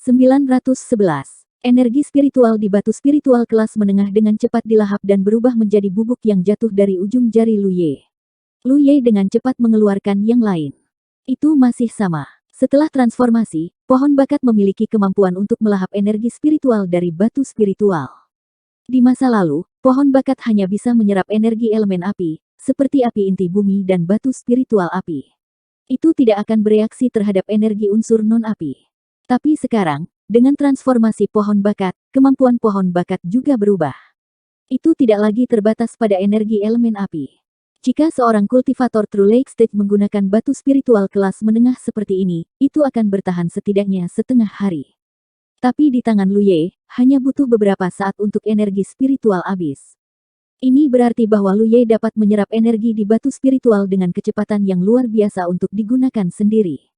911. Energi spiritual di batu spiritual kelas menengah dengan cepat dilahap dan berubah menjadi bubuk yang jatuh dari ujung jari Lu Ye. Lu Ye dengan cepat mengeluarkan yang lain. Itu masih sama. Setelah transformasi, pohon bakat memiliki kemampuan untuk melahap energi spiritual dari batu spiritual. Di masa lalu, pohon bakat hanya bisa menyerap energi elemen api, seperti api inti bumi dan batu spiritual api. Itu tidak akan bereaksi terhadap energi unsur non-api. Tapi sekarang, dengan transformasi pohon bakat, kemampuan pohon bakat juga berubah. Itu tidak lagi terbatas pada energi elemen api. Jika seorang kultivator True Lake Stage menggunakan batu spiritual kelas menengah seperti ini, itu akan bertahan setidaknya setengah hari. Tapi di tangan Lu Ye, hanya butuh beberapa saat untuk energi spiritual habis. Ini berarti bahwa Lu Ye dapat menyerap energi di batu spiritual dengan kecepatan yang luar biasa untuk digunakan sendiri.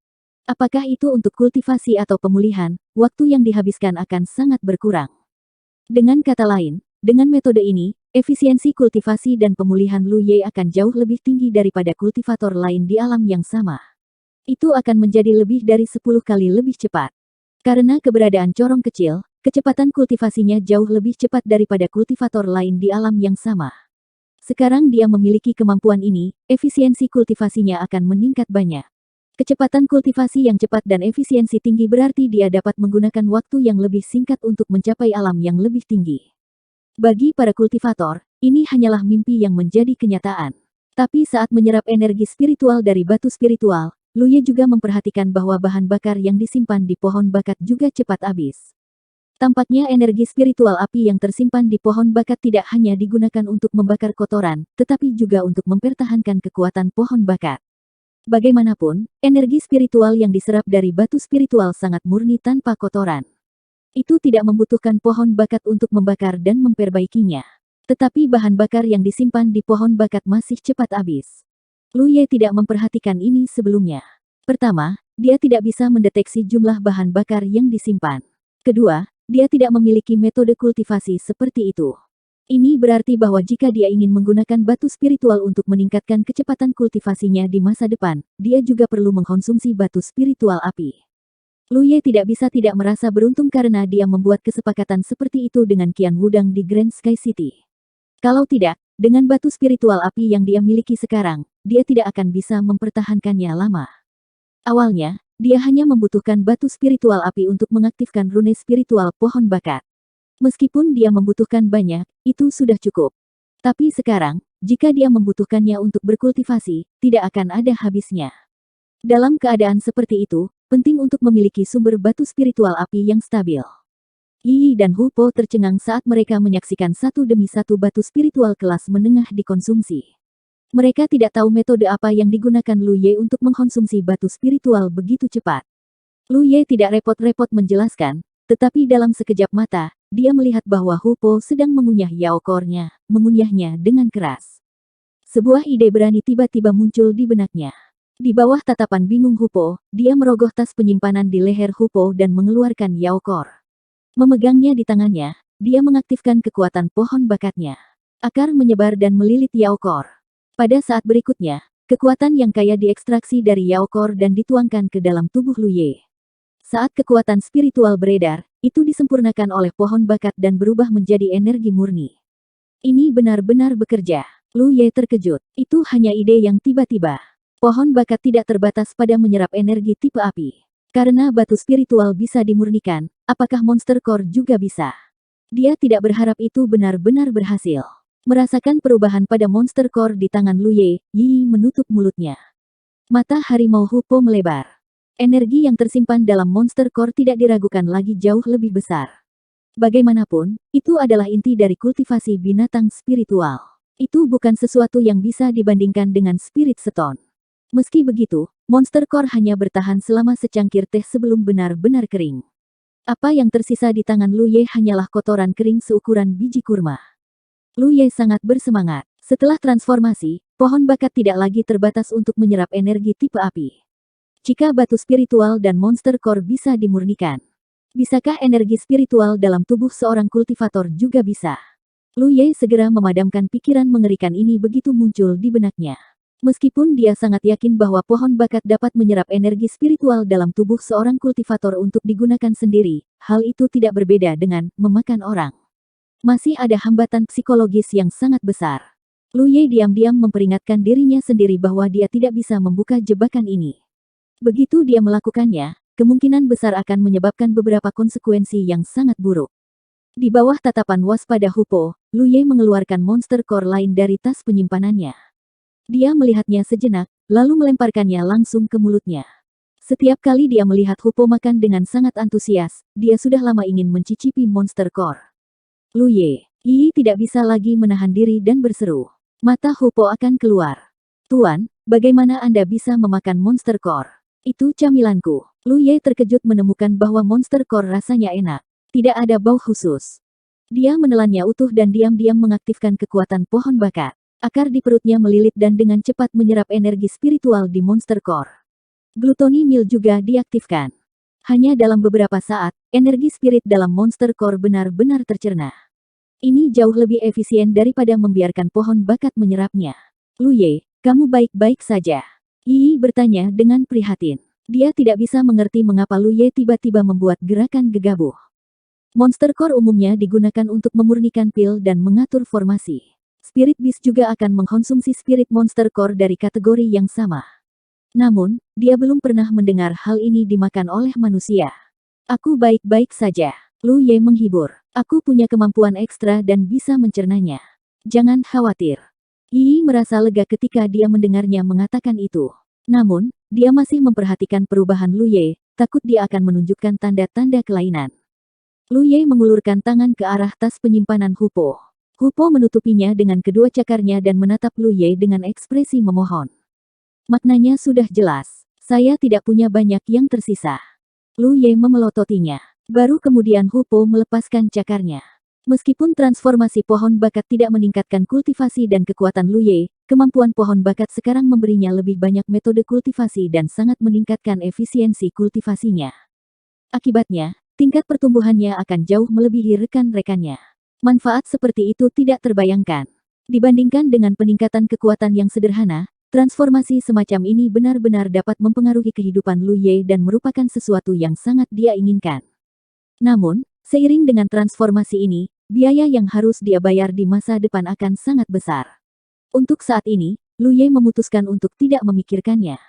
Apakah itu untuk kultivasi atau pemulihan, waktu yang dihabiskan akan sangat berkurang. Dengan kata lain, dengan metode ini, efisiensi kultivasi dan pemulihan Lu Ye akan jauh lebih tinggi daripada kultivator lain di alam yang sama. Itu akan menjadi lebih dari 10 kali lebih cepat. Karena keberadaan corong kecil, kecepatan kultivasinya jauh lebih cepat daripada kultivator lain di alam yang sama. Sekarang dia memiliki kemampuan ini, efisiensi kultivasinya akan meningkat banyak. Kecepatan kultivasi yang cepat dan efisiensi tinggi berarti dia dapat menggunakan waktu yang lebih singkat untuk mencapai alam yang lebih tinggi. Bagi para kultivator, ini hanyalah mimpi yang menjadi kenyataan. Tapi saat menyerap energi spiritual dari batu spiritual, Lu Ye juga memperhatikan bahwa bahan bakar yang disimpan di pohon bakat juga cepat habis. Tampaknya energi spiritual api yang tersimpan di pohon bakat tidak hanya digunakan untuk membakar kotoran, tetapi juga untuk mempertahankan kekuatan pohon bakat. Bagaimanapun, energi spiritual yang diserap dari batu spiritual sangat murni tanpa kotoran. Itu tidak membutuhkan pohon bakat untuk membakar dan memperbaikinya. Tetapi bahan bakar yang disimpan di pohon bakat masih cepat habis. Lu Ye tidak memperhatikan ini sebelumnya. Pertama, dia tidak bisa mendeteksi jumlah bahan bakar yang disimpan. Kedua, dia tidak memiliki metode kultivasi seperti itu. Ini berarti bahwa jika dia ingin menggunakan batu spiritual untuk meningkatkan kecepatan kultivasinya di masa depan, dia juga perlu mengkonsumsi batu spiritual api. Lu Ye tidak bisa tidak merasa beruntung karena dia membuat kesepakatan seperti itu dengan Qian Wudang di Grand Sky City. Kalau tidak, dengan batu spiritual api yang dia miliki sekarang, dia tidak akan bisa mempertahankannya lama. Awalnya, dia hanya membutuhkan batu spiritual api untuk mengaktifkan rune spiritual pohon bakat. Meskipun dia membutuhkan banyak, itu sudah cukup. Tapi sekarang, jika dia membutuhkannya untuk berkultivasi, tidak akan ada habisnya. Dalam keadaan seperti itu, penting untuk memiliki sumber batu spiritual api yang stabil. Yi dan Hu Po tercengang saat mereka menyaksikan satu demi satu batu spiritual kelas menengah dikonsumsi. Mereka tidak tahu metode apa yang digunakan Lu Ye untuk mengkonsumsi batu spiritual begitu cepat. Lu Ye tidak repot-repot menjelaskan, tetapi dalam sekejap mata, dia melihat bahwa Hu Po sedang mengunyah yaokornya, mengunyahnya dengan keras. Sebuah ide berani tiba-tiba muncul di benaknya. Di bawah tatapan bingung Hu Po, dia merogoh tas penyimpanan di leher Hu Po dan mengeluarkan yaokor. Memegangnya di tangannya, dia mengaktifkan kekuatan pohon bakatnya. Akar menyebar dan melilit yaokor. Pada saat berikutnya, kekuatan yang kaya diekstraksi dari yaokor dan dituangkan ke dalam tubuh Lu Ye. Saat kekuatan spiritual beredar, itu disempurnakan oleh pohon bakat dan berubah menjadi energi murni. Ini benar-benar bekerja. Lu Ye terkejut. Itu hanya ide yang tiba-tiba. Pohon bakat tidak terbatas pada menyerap energi tipe api. Karena batu spiritual bisa dimurnikan, apakah monster core juga bisa? Dia tidak berharap itu benar-benar berhasil. Merasakan perubahan pada monster core di tangan Lu Ye, Yi menutup mulutnya. Mata harimau Hu Po melebar. Energi yang tersimpan dalam monster core tidak diragukan lagi jauh lebih besar. Bagaimanapun, itu adalah inti dari kultivasi binatang spiritual. Itu bukan sesuatu yang bisa dibandingkan dengan spirit stone. Meski begitu, monster core hanya bertahan selama secangkir teh sebelum benar-benar kering. Apa yang tersisa di tangan Lu Ye hanyalah kotoran kering seukuran biji kurma. Lu Ye sangat bersemangat. Setelah transformasi, pohon bakat tidak lagi terbatas untuk menyerap energi tipe api. Jika batu spiritual dan monster core bisa dimurnikan, bisakah energi spiritual dalam tubuh seorang kultivator juga bisa? Lu Ye segera memadamkan pikiran mengerikan ini begitu muncul di benaknya. Meskipun dia sangat yakin bahwa pohon bakat dapat menyerap energi spiritual dalam tubuh seorang kultivator untuk digunakan sendiri, hal itu tidak berbeda dengan memakan orang. Masih ada hambatan psikologis yang sangat besar. Lu Ye diam-diam memperingatkan dirinya sendiri bahwa dia tidak bisa membuka jebakan ini. Begitu dia melakukannya, kemungkinan besar akan menyebabkan beberapa konsekuensi yang sangat buruk. Di bawah tatapan waspada Hupo, Lu Ye mengeluarkan monster core lain dari tas penyimpanannya. Dia melihatnya sejenak, lalu melemparkannya langsung ke mulutnya. Setiap kali dia melihat Hupo makan dengan sangat antusias, dia sudah lama ingin mencicipi monster core. Lu Ye, Yi tidak bisa lagi menahan diri dan berseru. Mata Hupo akan keluar. Tuan, bagaimana Anda bisa memakan monster core? Itu camilanku. Lu Ye terkejut menemukan bahwa monster core rasanya enak. Tidak ada bau khusus. Dia menelannya utuh dan diam-diam mengaktifkan kekuatan pohon bakat. Akar di perutnya melilit dan dengan cepat menyerap energi spiritual di monster core. Gluttony Mill juga diaktifkan. Hanya dalam beberapa saat, energi spirit dalam monster core benar-benar tercerna. Ini jauh lebih efisien daripada membiarkan pohon bakat menyerapnya. Lu Ye, kamu baik-baik saja? Yi bertanya dengan prihatin. Dia tidak bisa mengerti mengapa Lu Ye tiba-tiba membuat gerakan gegabah. Monster core umumnya digunakan untuk memurnikan pil dan mengatur formasi. Spirit Beast juga akan mengkonsumsi spirit monster core dari kategori yang sama. Namun, dia belum pernah mendengar hal ini dimakan oleh manusia. Aku baik-baik saja. Lu Ye menghibur. Aku punya kemampuan ekstra dan bisa mencernanya. Jangan khawatir. Yi merasa lega ketika dia mendengarnya mengatakan itu. Namun, dia masih memperhatikan perubahan Lu Ye, takut dia akan menunjukkan tanda-tanda kelainan. Lu Ye mengulurkan tangan ke arah tas penyimpanan Hupo. Hupo menutupinya dengan kedua cakarnya dan menatap Lu Ye dengan ekspresi memohon. Maknanya sudah jelas. Saya tidak punya banyak yang tersisa. Lu Ye memelototinya. Baru kemudian Hupo melepaskan cakarnya. Meskipun transformasi pohon bakat tidak meningkatkan kultivasi dan kekuatan Lu Ye, kemampuan pohon bakat sekarang memberinya lebih banyak metode kultivasi dan sangat meningkatkan efisiensi kultivasinya. Akibatnya, tingkat pertumbuhannya akan jauh melebihi rekan-rekannya. Manfaat seperti itu tidak terbayangkan. Dibandingkan dengan peningkatan kekuatan yang sederhana, transformasi semacam ini benar-benar dapat mempengaruhi kehidupan Lu Ye dan merupakan sesuatu yang sangat dia inginkan. Namun, seiring dengan transformasi ini, biaya yang harus dia bayar di masa depan akan sangat besar. Untuk saat ini, Lu Ye memutuskan untuk tidak memikirkannya.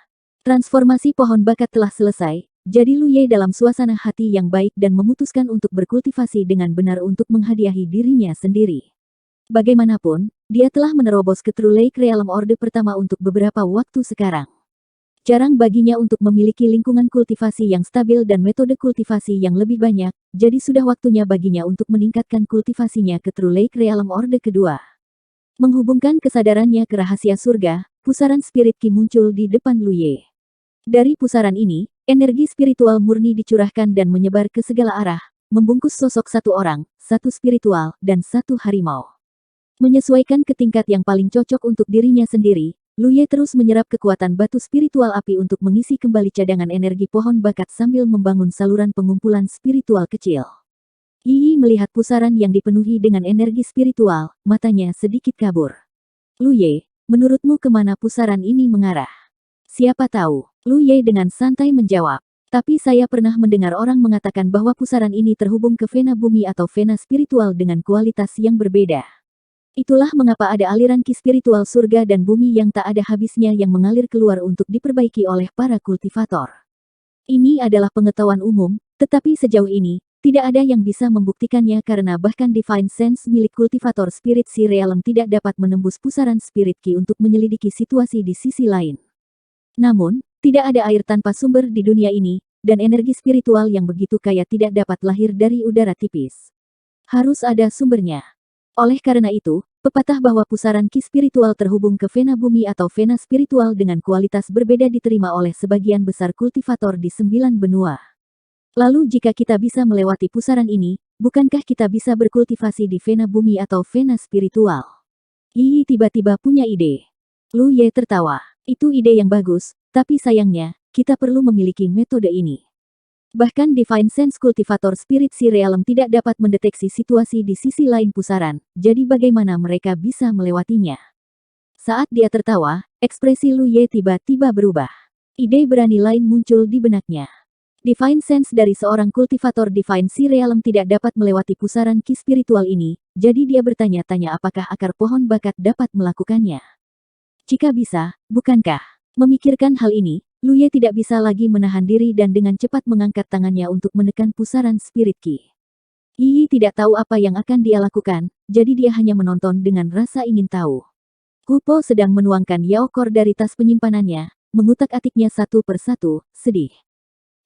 Transformasi pohon bakat telah selesai. Jadi Lu Ye dalam suasana hati yang baik dan memutuskan untuk berkultivasi dengan benar untuk menghadiahi dirinya sendiri. Bagaimanapun, dia telah menerobos ke True Lake Realm Orde pertama untuk beberapa waktu sekarang. Jarang baginya untuk memiliki lingkungan kultivasi yang stabil dan metode kultivasi yang lebih banyak, jadi sudah waktunya baginya untuk meningkatkan kultivasinya ke True Lake Realm Orde kedua. Menghubungkan kesadarannya ke rahasia surga, pusaran spirit Ki muncul di depan Lu Ye. Dari pusaran ini, energi spiritual murni dicurahkan dan menyebar ke segala arah, membungkus sosok satu orang, satu spiritual, dan satu harimau. Menyesuaikan ke tingkat yang paling cocok untuk dirinya sendiri, Lu Ye terus menyerap kekuatan batu spiritual api untuk mengisi kembali cadangan energi pohon bakat sambil membangun saluran pengumpulan spiritual kecil. Yi melihat pusaran yang dipenuhi dengan energi spiritual, matanya sedikit kabur. Lu Ye, menurutmu kemana pusaran ini mengarah? Siapa tahu, Lu Ye dengan santai menjawab. Tapi saya pernah mendengar orang mengatakan bahwa pusaran ini terhubung ke vena bumi atau vena spiritual dengan kualitas yang berbeda. Itulah mengapa ada aliran ki spiritual surga dan bumi yang tak ada habisnya yang mengalir keluar untuk diperbaiki oleh para kultivator. Ini adalah pengetahuan umum, tetapi sejauh ini, tidak ada yang bisa membuktikannya karena bahkan Divine Sense milik kultivator Spirit Sea Realm tidak dapat menembus pusaran Spirit Ki untuk menyelidiki situasi di sisi lain. Namun, tidak ada air tanpa sumber di dunia ini, dan energi spiritual yang begitu kaya tidak dapat lahir dari udara tipis. Harus ada sumbernya. Oleh karena itu, pepatah bahwa pusaran ki spiritual terhubung ke vena bumi atau vena spiritual dengan kualitas berbeda diterima oleh sebagian besar kultivator di 9 benua. Lalu jika kita bisa melewati pusaran ini, bukankah kita bisa berkultivasi di vena bumi atau vena spiritual? Yi tiba-tiba punya ide. Lu Ye tertawa. Itu ide yang bagus, tapi sayangnya, kita perlu memiliki metode ini. Bahkan Divine Sense Cultivator Spirit Sea Realm tidak dapat mendeteksi situasi di sisi lain pusaran, jadi bagaimana mereka bisa melewatinya? Saat dia tertawa, Ekspresi Lu Ye tiba-tiba berubah. Ide berani lain muncul di benaknya. Divine Sense dari seorang kultivator Divine Sea Realm tidak dapat melewati pusaran ki spiritual ini, jadi dia bertanya-tanya apakah akar pohon bakat dapat melakukannya. Jika bisa, bukankah? Memikirkan hal ini, Lu Ye tidak bisa lagi menahan diri dan dengan cepat mengangkat tangannya untuk menekan pusaran spirit ki. Yi tidak tahu apa yang akan dia lakukan, jadi dia hanya menonton dengan rasa ingin tahu. Kupo sedang menuangkan yaokor dari tas penyimpanannya, mengutak-atiknya satu persatu, sedih.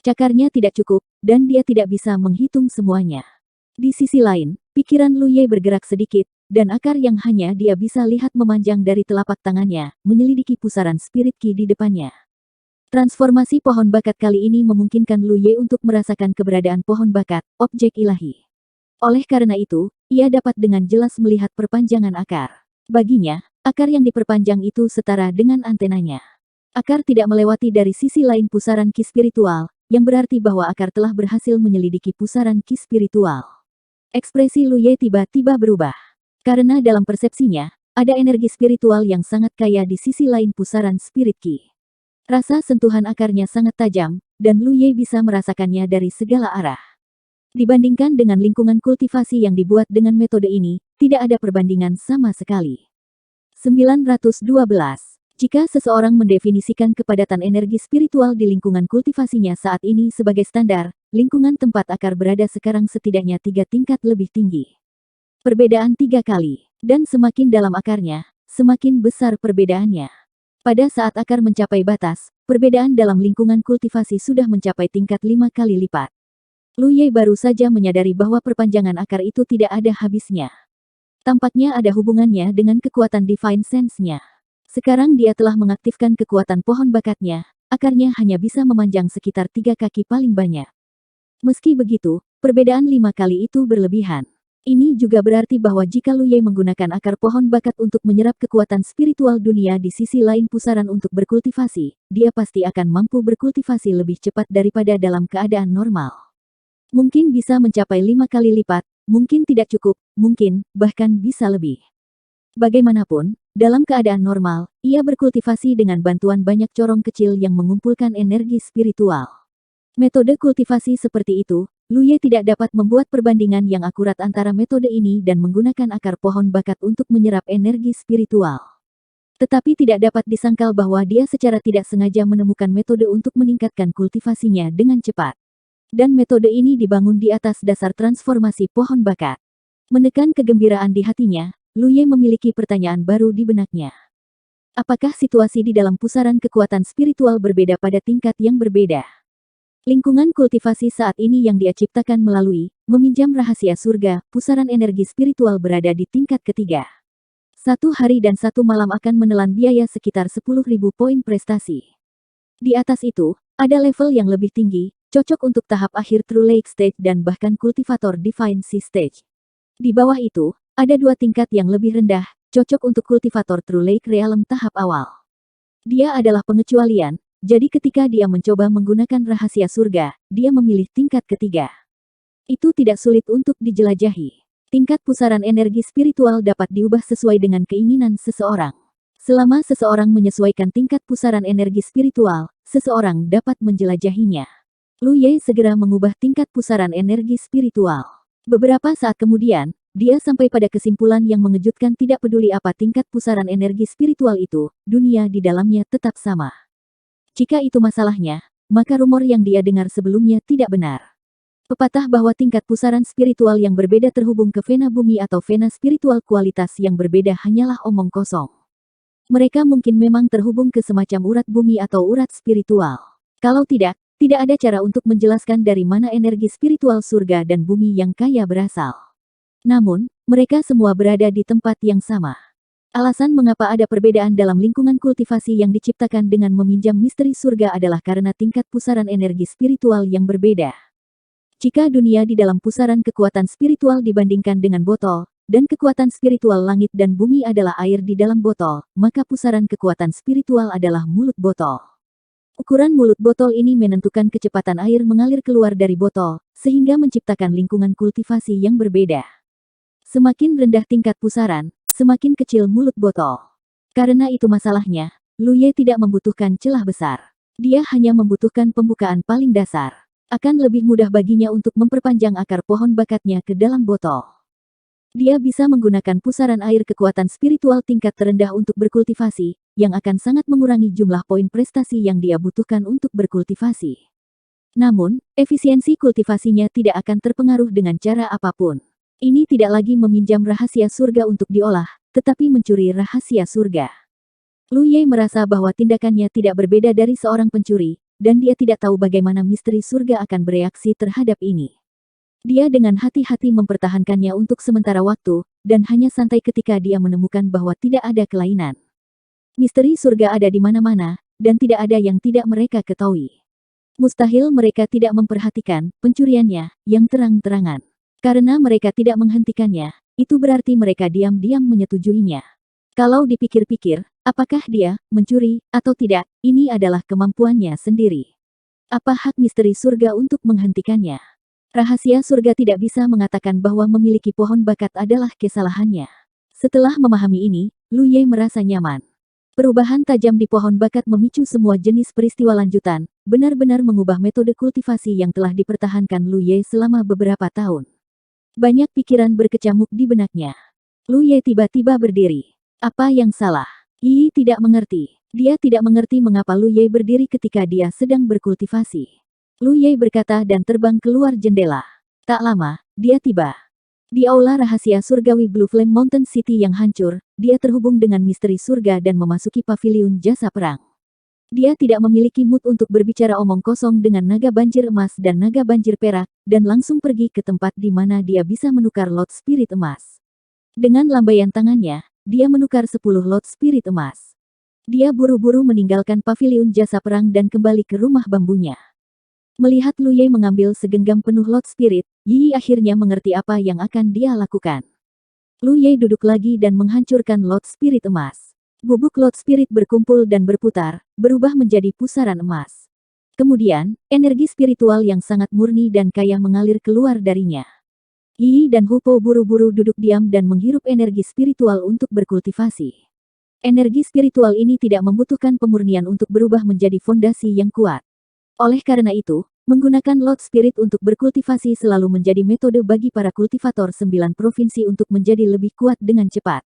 Cakarnya tidak cukup, dan dia tidak bisa menghitung semuanya. Di sisi lain, pikiran Lu Ye bergerak sedikit, dan akar yang hanya dia bisa lihat memanjang dari telapak tangannya, menyelidiki pusaran spirit ki di depannya. Transformasi pohon bakat kali ini memungkinkan Lu Ye untuk merasakan keberadaan pohon bakat, objek ilahi. Oleh karena itu, ia dapat dengan jelas melihat perpanjangan akar. Baginya, akar yang diperpanjang itu setara dengan antenanya. Akar tidak melewati dari sisi lain pusaran ki spiritual, yang berarti bahwa akar telah berhasil menyelidiki pusaran ki spiritual. Ekspresi Lu Ye tiba-tiba berubah. Karena dalam persepsinya, ada energi spiritual yang sangat kaya di sisi lain pusaran spirit ki. Rasa sentuhan akarnya sangat tajam, dan Lu Ye bisa merasakannya dari segala arah. Dibandingkan dengan lingkungan kultivasi yang dibuat dengan metode ini, tidak ada perbandingan sama sekali. 912. Jika seseorang mendefinisikan kepadatan energi spiritual di lingkungan kultivasinya saat ini sebagai standar, lingkungan tempat akar berada sekarang setidaknya 3 tingkat lebih tinggi. Perbedaan 3 kali, dan semakin dalam akarnya, semakin besar perbedaannya. Pada saat akar mencapai batas, perbedaan dalam lingkungan kultivasi sudah mencapai tingkat 5 kali lipat. Lu Ye baru saja menyadari bahwa perpanjangan akar itu tidak ada habisnya. Tampaknya ada hubungannya dengan kekuatan Divine Sense-nya. Sekarang dia telah mengaktifkan kekuatan pohon bakatnya, akarnya hanya bisa memanjang sekitar 3 kaki paling banyak. Meski begitu, perbedaan 5 kali itu berlebihan. Ini juga berarti bahwa jika Lu Ye menggunakan akar pohon bakat untuk menyerap kekuatan spiritual dunia di sisi lain pusaran untuk berkultivasi, dia pasti akan mampu berkultivasi lebih cepat daripada dalam keadaan normal. Mungkin bisa mencapai 5 kali lipat, mungkin tidak cukup, mungkin, bahkan bisa lebih. Bagaimanapun, dalam keadaan normal, ia berkultivasi dengan bantuan banyak corong kecil yang mengumpulkan energi spiritual. Metode kultivasi seperti itu, Lu Ye tidak dapat membuat perbandingan yang akurat antara metode ini dan menggunakan akar pohon bakat untuk menyerap energi spiritual. Tetapi tidak dapat disangkal bahwa dia secara tidak sengaja menemukan metode untuk meningkatkan kultivasinya dengan cepat. Dan metode ini dibangun di atas dasar transformasi pohon bakat. Menekan kegembiraan di hatinya, Lu Ye memiliki pertanyaan baru di benaknya. Apakah situasi di dalam pusaran kekuatan spiritual berbeda pada tingkat yang berbeda? Lingkungan kultivasi saat ini yang dia ciptakan melalui meminjam rahasia surga, pusaran energi spiritual berada di tingkat ketiga. 1 hari dan 1 malam akan menelan biaya sekitar 10.000 poin prestasi. Di atas itu, ada level yang lebih tinggi, cocok untuk tahap akhir True Lake Stage dan bahkan kultivator Divine Sea Stage. Di bawah itu, ada 2 tingkat yang lebih rendah, cocok untuk kultivator True Lake Realm tahap awal. Dia adalah pengecualian, jadi ketika dia mencoba menggunakan rahasia surga, dia memilih tingkat ketiga. Itu tidak sulit untuk dijelajahi. Tingkat pusaran energi spiritual dapat diubah sesuai dengan keinginan seseorang. Selama seseorang menyesuaikan tingkat pusaran energi spiritual, seseorang dapat menjelajahinya. Lu Ye segera mengubah tingkat pusaran energi spiritual. Beberapa saat kemudian, dia sampai pada kesimpulan yang mengejutkan. Tidak peduli apa tingkat pusaran energi spiritual itu, dunia di dalamnya tetap sama. Jika itu masalahnya, maka rumor yang dia dengar sebelumnya tidak benar. Pepatah bahwa tingkat pusaran spiritual yang berbeda terhubung ke vena bumi atau vena spiritual kualitas yang berbeda hanyalah omong kosong. Mereka mungkin memang terhubung ke semacam urat bumi atau urat spiritual. Kalau tidak ada cara untuk menjelaskan dari mana energi spiritual surga dan bumi yang kaya berasal. Namun, mereka semua berada di tempat yang sama. Alasan mengapa ada perbedaan dalam lingkungan kultivasi yang diciptakan dengan meminjam misteri surga adalah karena tingkat pusaran energi spiritual yang berbeda. Jika dunia di dalam pusaran kekuatan spiritual dibandingkan dengan botol, dan kekuatan spiritual langit dan bumi adalah air di dalam botol, maka pusaran kekuatan spiritual adalah mulut botol. Ukuran mulut botol ini menentukan kecepatan air mengalir keluar dari botol, sehingga menciptakan lingkungan kultivasi yang berbeda. Semakin rendah tingkat pusaran, semakin kecil mulut botol. Karena itu masalahnya, Lu Ye tidak membutuhkan celah besar. Dia hanya membutuhkan pembukaan paling dasar. Akan lebih mudah baginya untuk memperpanjang akar pohon bakatnya ke dalam botol. Dia bisa menggunakan pusaran air kekuatan spiritual tingkat terendah untuk berkultivasi, yang akan sangat mengurangi jumlah poin prestasi yang dia butuhkan untuk berkultivasi. Namun, efisiensi kultivasinya tidak akan terpengaruh dengan cara apapun. Ini tidak lagi meminjam rahasia surga untuk diolah, tetapi mencuri rahasia surga. Lu Ye merasa bahwa tindakannya tidak berbeda dari seorang pencuri, dan dia tidak tahu bagaimana misteri surga akan bereaksi terhadap ini. Dia dengan hati-hati mempertahankannya untuk sementara waktu, dan hanya santai ketika dia menemukan bahwa tidak ada kelainan. Misteri surga ada di mana-mana, dan tidak ada yang tidak mereka ketahui. Mustahil mereka tidak memperhatikan pencuriannya yang terang-terangan. Karena mereka tidak menghentikannya, itu berarti mereka diam-diam menyetujuinya. Kalau dipikir-pikir, apakah dia mencuri atau tidak, ini adalah kemampuannya sendiri. Apa hak misteri surga untuk menghentikannya? Rahasia surga tidak bisa mengatakan bahwa memiliki pohon bakat adalah kesalahannya. Setelah memahami ini, Lu Ye merasa nyaman. Perubahan tajam di pohon bakat memicu semua jenis peristiwa lanjutan, benar-benar mengubah metode kultivasi yang telah dipertahankan Lu Ye selama beberapa tahun. Banyak pikiran berkecamuk di benaknya. Lu Ye tiba-tiba berdiri. Apa yang salah? Yi tidak mengerti. Dia tidak mengerti mengapa Lu Ye berdiri ketika dia sedang berkultivasi. Lu Ye berkata dan terbang keluar jendela. Tak lama, dia tiba. Di aula rahasia surgawi Blue Flame Mountain City yang hancur, dia terhubung dengan misteri surga dan memasuki paviliun jasa perang. Dia tidak memiliki mood untuk berbicara omong kosong dengan naga banjir emas dan naga banjir perak, dan langsung pergi ke tempat di mana dia bisa menukar lot spirit emas. Dengan lambaian tangannya, dia menukar 10 lot spirit emas. Dia buru-buru meninggalkan paviliun jasa perang dan kembali ke rumah bambunya. Melihat Lu Ye mengambil segenggam penuh lot spirit, Yi akhirnya mengerti apa yang akan dia lakukan. Lu Ye duduk lagi dan menghancurkan lot spirit emas. Bubuk lot spirit berkumpul dan berputar, berubah menjadi pusaran emas. Kemudian, energi spiritual yang sangat murni dan kaya mengalir keluar darinya. Yi dan Hupo buru-buru duduk diam dan menghirup energi spiritual untuk berkultivasi. Energi spiritual ini tidak membutuhkan pemurnian untuk berubah menjadi fondasi yang kuat. Oleh karena itu, menggunakan lot spirit untuk berkultivasi selalu menjadi metode bagi para kultivator 9 provinsi untuk menjadi lebih kuat dengan cepat.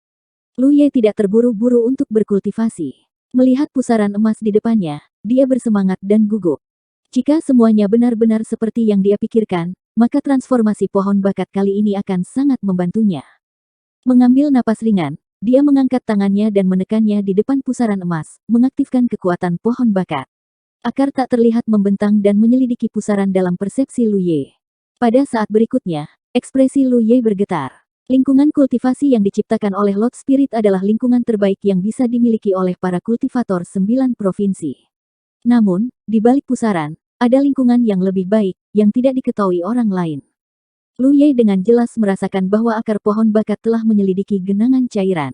Lu Ye tidak terburu-buru untuk berkultivasi. Melihat pusaran emas di depannya, dia bersemangat dan gugup. Jika semuanya benar-benar seperti yang dia pikirkan, maka transformasi pohon bakat kali ini akan sangat membantunya. Mengambil napas ringan, dia mengangkat tangannya dan menekannya di depan pusaran emas, mengaktifkan kekuatan pohon bakat. Akar tak terlihat membentang dan menyelidiki pusaran dalam persepsi Lu Ye. Pada saat berikutnya, ekspresi Lu Ye bergetar. Lingkungan kultivasi yang diciptakan oleh Lot Spirit adalah lingkungan terbaik yang bisa dimiliki oleh para kultivator 9 provinsi. Namun, di balik pusaran, ada lingkungan yang lebih baik, yang tidak diketahui orang lain. Lu Ye dengan jelas merasakan bahwa akar pohon bakat telah menyelidiki genangan cairan.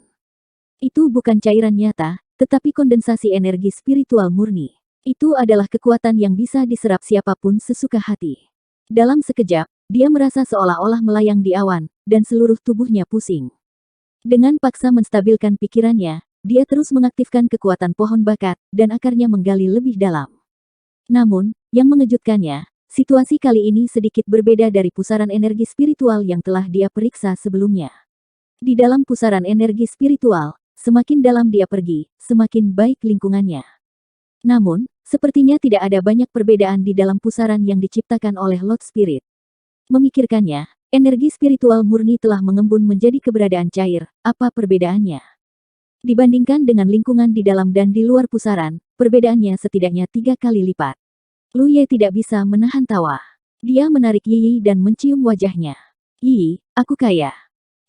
Itu bukan cairan nyata, tetapi kondensasi energi spiritual murni. Itu adalah kekuatan yang bisa diserap siapapun sesuka hati. Dalam sekejap, dia merasa seolah-olah melayang di awan, dan seluruh tubuhnya pusing. Dengan paksa menstabilkan pikirannya, dia terus mengaktifkan kekuatan pohon bakat, dan akarnya menggali lebih dalam. Namun, yang mengejutkannya, situasi kali ini sedikit berbeda dari pusaran energi spiritual yang telah dia periksa sebelumnya. Di dalam pusaran energi spiritual, semakin dalam dia pergi, semakin baik lingkungannya. Namun, sepertinya tidak ada banyak perbedaan di dalam pusaran yang diciptakan oleh Lot Spirit. Memikirkannya, energi spiritual murni telah mengembun menjadi keberadaan cair. Apa perbedaannya? Dibandingkan dengan lingkungan di dalam dan di luar pusaran, perbedaannya setidaknya 3 kali lipat. Lu Ye tidak bisa menahan tawa. Dia menarik Yi dan mencium wajahnya. Yi, aku kaya.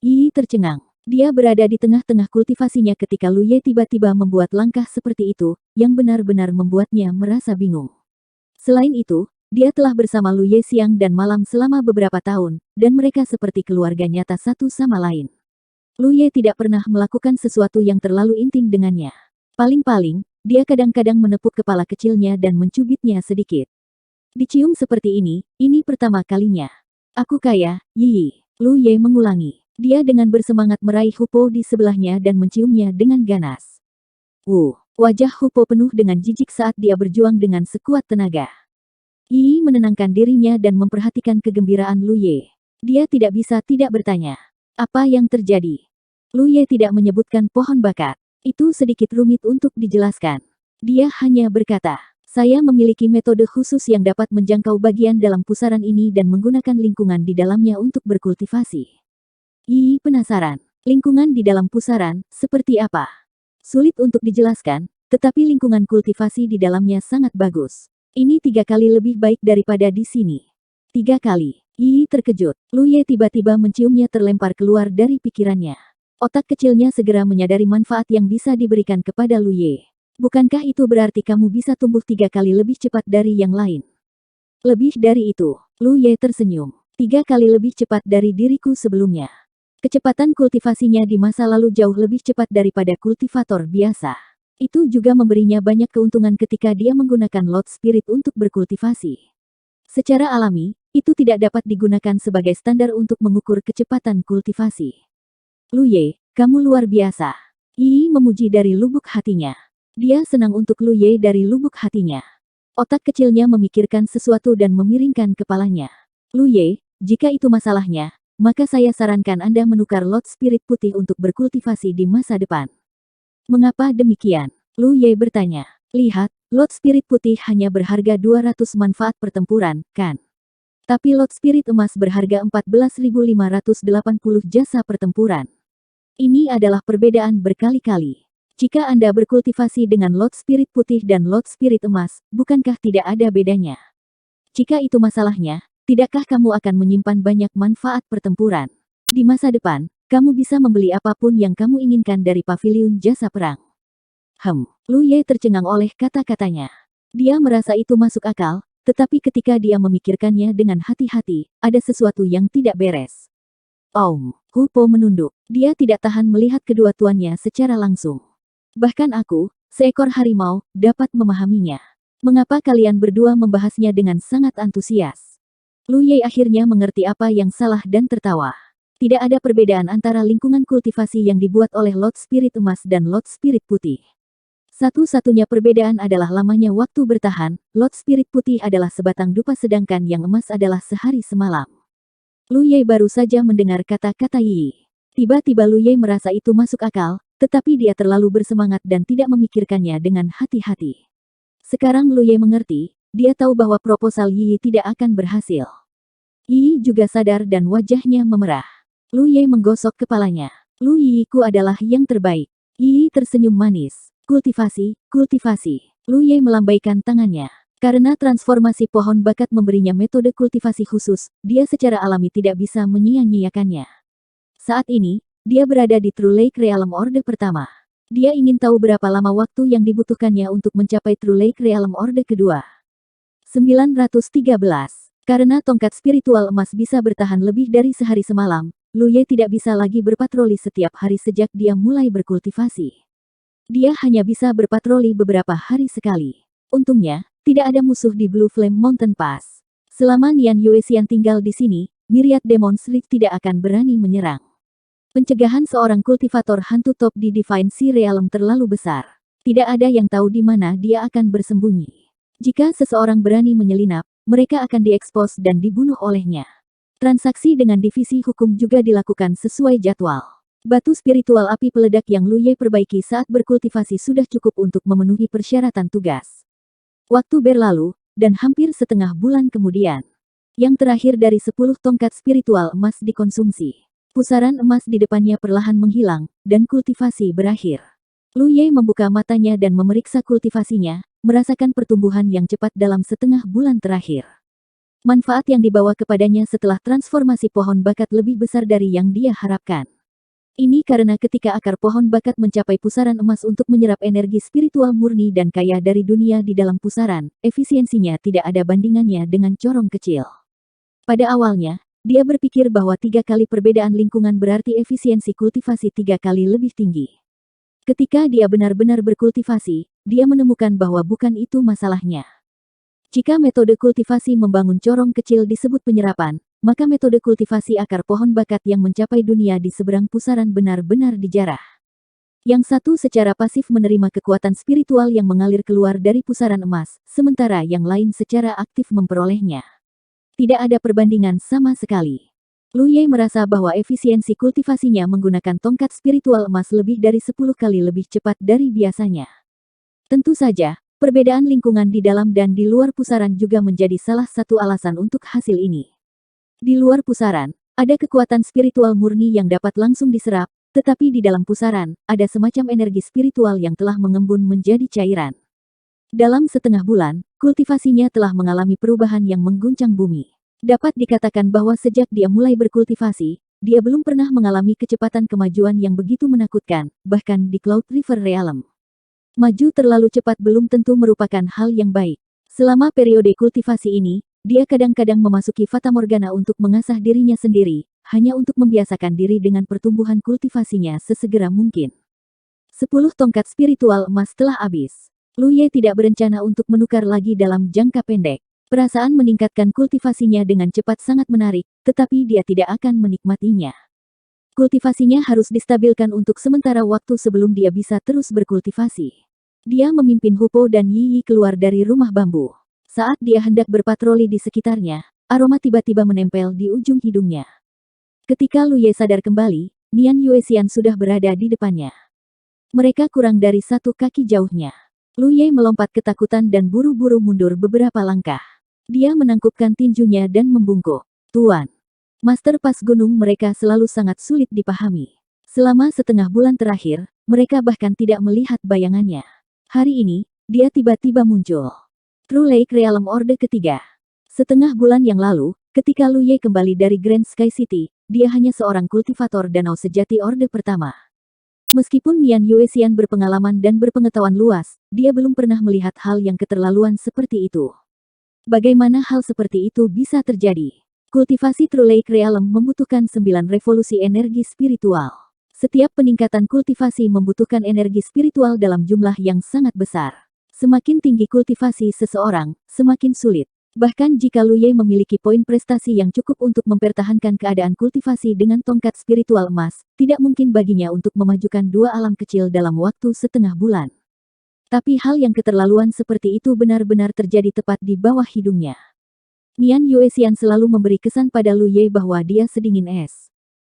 Yi tercengang. Dia berada di tengah-tengah kultivasinya ketika Lu Ye tiba-tiba membuat langkah seperti itu, yang benar-benar membuatnya merasa bingung. Selain itu, dia telah bersama Lu Ye siang dan malam selama beberapa tahun, dan mereka seperti keluarga nyata satu sama lain. Lu Ye tidak pernah melakukan sesuatu yang terlalu intim dengannya. Paling-paling, dia kadang-kadang menepuk kepala kecilnya dan mencubitnya sedikit. Dicium seperti ini pertama kalinya. Aku kaya, Yi. Lu Ye mengulangi. Dia dengan bersemangat meraih Hupo di sebelahnya dan menciumnya dengan ganas. Wajah Hupo penuh dengan jijik saat dia berjuang dengan sekuat tenaga. Yi menenangkan dirinya dan memperhatikan kegembiraan Lu Ye. Dia tidak bisa tidak bertanya. Apa yang terjadi? Lu Ye tidak menyebutkan pohon bakat. Itu sedikit rumit untuk dijelaskan. Dia hanya berkata, saya memiliki metode khusus yang dapat menjangkau bagian dalam pusaran ini dan menggunakan lingkungan di dalamnya untuk berkultivasi. Yi penasaran. Lingkungan di dalam pusaran, seperti apa? Sulit untuk dijelaskan, tetapi lingkungan kultivasi di dalamnya sangat bagus. Ini 3 kali lebih baik daripada di sini. 3 kali. Yi terkejut. Lu Ye tiba-tiba menciumnya terlempar keluar dari pikirannya. Otak kecilnya segera menyadari manfaat yang bisa diberikan kepada Lu Ye. Bukankah itu berarti kamu bisa tumbuh 3 kali lebih cepat dari yang lain? Lebih dari itu, Lu Ye tersenyum. 3 kali lebih cepat dari diriku sebelumnya. Kecepatan kultivasinya di masa lalu jauh lebih cepat daripada kultivator biasa. Itu juga memberinya banyak keuntungan ketika dia menggunakan Lot Spirit untuk berkultivasi. Secara alami, itu tidak dapat digunakan sebagai standar untuk mengukur kecepatan kultivasi. Lu Ye, kamu luar biasa. Yi memuji dari lubuk hatinya. Dia senang untuk Lu Ye dari lubuk hatinya. Otak kecilnya memikirkan sesuatu dan memiringkan kepalanya. Lu Ye, jika itu masalahnya, maka saya sarankan Anda menukar Lot Spirit putih untuk berkultivasi di masa depan. Mengapa demikian? Lu Ye bertanya. Lihat, Lot Spirit putih hanya berharga 200 manfaat pertempuran, kan? Tapi Lot Spirit emas berharga 14.580 jasa pertempuran. Ini adalah perbedaan berkali-kali. Jika Anda berkultivasi dengan Lot Spirit putih dan Lot Spirit emas, bukankah tidak ada bedanya? Jika itu masalahnya, tidakkah kamu akan menyimpan banyak manfaat pertempuran? Di masa depan, kamu bisa membeli apapun yang kamu inginkan dari paviliun jasa perang. Lu Ye tercengang oleh kata-katanya. Dia merasa itu masuk akal, tetapi ketika dia memikirkannya dengan hati-hati, ada sesuatu yang tidak beres. Hupo menunduk. Dia tidak tahan melihat kedua tuannya secara langsung. Bahkan aku, seekor harimau, dapat memahaminya. Mengapa kalian berdua membahasnya dengan sangat antusias? Lu Ye akhirnya mengerti apa yang salah dan tertawa. Tidak ada perbedaan antara lingkungan kultivasi yang dibuat oleh Lot Spirit emas dan Lot Spirit putih. Satu-satunya perbedaan adalah lamanya waktu bertahan. Lot Spirit putih adalah sebatang dupa sedangkan yang emas adalah sehari semalam. Lu Ye baru saja mendengar kata-kata Yi. Tiba-tiba Lu Ye merasa itu masuk akal, tetapi dia terlalu bersemangat dan tidak memikirkannya dengan hati-hati. Sekarang Lu Ye mengerti, dia tahu bahwa proposal Yi tidak akan berhasil. Yi juga sadar dan wajahnya memerah. Lu Ye menggosok kepalanya. Lu Yiku adalah yang terbaik. Yi tersenyum manis. Kultivasi, kultivasi. Lu Ye melambaikan tangannya. Karena transformasi pohon bakat memberinya metode kultivasi khusus, dia secara alami tidak bisa menyia-nyiakannya. Saat ini, dia berada di True Lake Realm Orde pertama. Dia ingin tahu berapa lama waktu yang dibutuhkannya untuk mencapai True Lake Realm Orde kedua. 913. Karena tongkat spiritual emas bisa bertahan lebih dari sehari semalam, Lu Ye tidak bisa lagi berpatroli setiap hari sejak dia mulai berkultivasi. Dia hanya bisa berpatroli beberapa hari sekali. Untungnya, tidak ada musuh di Blue Flame Mountain Pass. Selama Nian Yuexian tinggal di sini, Myriad Demon Street tidak akan berani menyerang. Pencegahan seorang kultivator hantu top di Divine Sea Realm terlalu besar. Tidak ada yang tahu di mana dia akan bersembunyi. Jika seseorang berani menyelinap, mereka akan diekspos dan dibunuh olehnya. Transaksi dengan divisi hukum juga dilakukan sesuai jadwal. Batu spiritual api peledak yang Lu Ye perbaiki saat berkultivasi sudah cukup untuk memenuhi persyaratan tugas. Waktu berlalu, dan hampir setengah bulan kemudian. Yang terakhir dari 10 tongkat spiritual emas dikonsumsi. Pusaran emas di depannya perlahan menghilang, dan kultivasi berakhir. Lu Ye membuka matanya dan memeriksa kultivasinya, merasakan pertumbuhan yang cepat dalam setengah bulan terakhir. Manfaat yang dibawa kepadanya setelah transformasi pohon bakat lebih besar dari yang dia harapkan. Ini karena ketika akar pohon bakat mencapai pusaran emas untuk menyerap energi spiritual murni dan kaya dari dunia di dalam pusaran, efisiensinya tidak ada bandingannya dengan corong kecil. Pada awalnya, dia berpikir bahwa 3 kali perbedaan lingkungan berarti efisiensi kultivasi 3 kali lebih tinggi. Ketika dia benar-benar berkultivasi, dia menemukan bahwa bukan itu masalahnya. Jika metode kultivasi membangun corong kecil disebut penyerapan, maka metode kultivasi akar pohon bakat yang mencapai dunia di seberang pusaran benar-benar dijarah. Yang satu secara pasif menerima kekuatan spiritual yang mengalir keluar dari pusaran emas, sementara yang lain secara aktif memperolehnya. Tidak ada perbandingan sama sekali. Lu Ye merasa bahwa efisiensi kultivasinya menggunakan tongkat spiritual emas lebih dari 10 kali lebih cepat dari biasanya. Tentu saja, perbedaan lingkungan di dalam dan di luar pusaran juga menjadi salah satu alasan untuk hasil ini. Di luar pusaran, ada kekuatan spiritual murni yang dapat langsung diserap, tetapi di dalam pusaran, ada semacam energi spiritual yang telah mengembun menjadi cairan. Dalam setengah bulan, kultivasinya telah mengalami perubahan yang mengguncang bumi. Dapat dikatakan bahwa sejak dia mulai berkultivasi, dia belum pernah mengalami kecepatan kemajuan yang begitu menakutkan, bahkan di Cloud River Realm. Maju terlalu cepat belum tentu merupakan hal yang baik. Selama periode kultivasi ini, dia kadang-kadang memasuki Fata Morgana untuk mengasah dirinya sendiri, hanya untuk membiasakan diri dengan pertumbuhan kultivasinya sesegera mungkin. 10 tongkat spiritual emas telah habis. Lu Ye tidak berencana untuk menukar lagi dalam jangka pendek. Perasaan meningkatkan kultivasinya dengan cepat sangat menarik, tetapi dia tidak akan menikmatinya. Kultivasinya harus distabilkan untuk sementara waktu sebelum dia bisa terus berkultivasi. Dia memimpin Hupo dan Yi Yi keluar dari rumah bambu. Saat dia hendak berpatroli di sekitarnya, aroma tiba-tiba menempel di ujung hidungnya. Ketika Lu Ye sadar kembali, Nian Yuexian sudah berada di depannya. Mereka kurang dari 1 kaki jauhnya. Lu Ye melompat ketakutan dan buru-buru mundur beberapa langkah. Dia menangkupkan tinjunya dan membungkuk. Tuan. Master Pas Gunung mereka selalu sangat sulit dipahami. Selama setengah bulan terakhir, mereka bahkan tidak melihat bayangannya. Hari ini, dia tiba-tiba muncul. True Lake Realm Orde ketiga. Setengah bulan yang lalu, ketika Lu Ye kembali dari Grand Sky City, dia hanya seorang kultivator danau sejati Orde pertama. Meskipun Nian Yuexian berpengalaman dan berpengetahuan luas, dia belum pernah melihat hal yang keterlaluan seperti itu. Bagaimana hal seperti itu bisa terjadi? Kultivasi True Lake Realm membutuhkan 9 revolusi energi spiritual. Setiap peningkatan kultivasi membutuhkan energi spiritual dalam jumlah yang sangat besar. Semakin tinggi kultivasi seseorang, semakin sulit. Bahkan jika Lu Ye memiliki poin prestasi yang cukup untuk mempertahankan keadaan kultivasi dengan tongkat spiritual emas, tidak mungkin baginya untuk memajukan 2 alam kecil dalam waktu setengah bulan. Tapi hal yang keterlaluan seperti itu benar-benar terjadi tepat di bawah hidungnya. Nian Yuexian selalu memberi kesan pada Lu Ye bahwa dia sedingin es.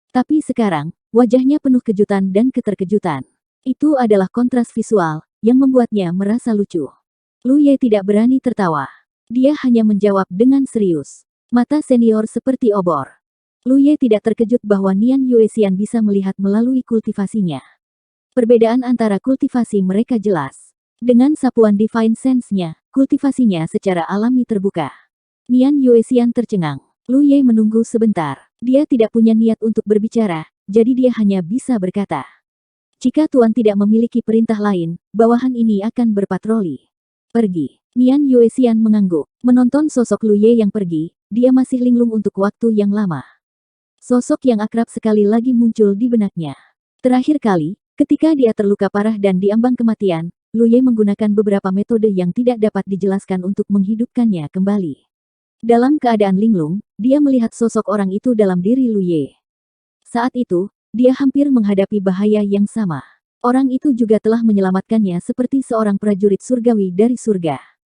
Tapi sekarang, wajahnya penuh kejutan dan keterkejutan. Itu adalah kontras visual, yang membuatnya merasa lucu. Lu Ye tidak berani tertawa. Dia hanya menjawab dengan serius. Mata senior seperti obor. Lu Ye tidak terkejut bahwa Nian Yuexian bisa melihat melalui kultivasinya. Perbedaan antara kultivasi mereka jelas. Dengan sapuan Divine Sense-nya, kultivasinya secara alami terbuka. Nian Yuexian tercengang. Lu Ye menunggu sebentar. Dia tidak punya niat untuk berbicara, jadi dia hanya bisa berkata. Jika Tuan tidak memiliki perintah lain, bawahan ini akan berpatroli. Pergi. Nian Yuexian mengangguk. Menonton sosok Lu Ye yang pergi, dia masih linglung untuk waktu yang lama. Sosok yang akrab sekali lagi muncul di benaknya. Terakhir kali, ketika dia terluka parah dan diambang kematian, Lu Ye menggunakan beberapa metode yang tidak dapat dijelaskan untuk menghidupkannya kembali. Dalam keadaan linglung, dia melihat sosok orang itu dalam diri Lu Ye. Saat itu, dia hampir menghadapi bahaya yang sama. Orang itu juga telah menyelamatkannya seperti seorang prajurit surgawi dari surga.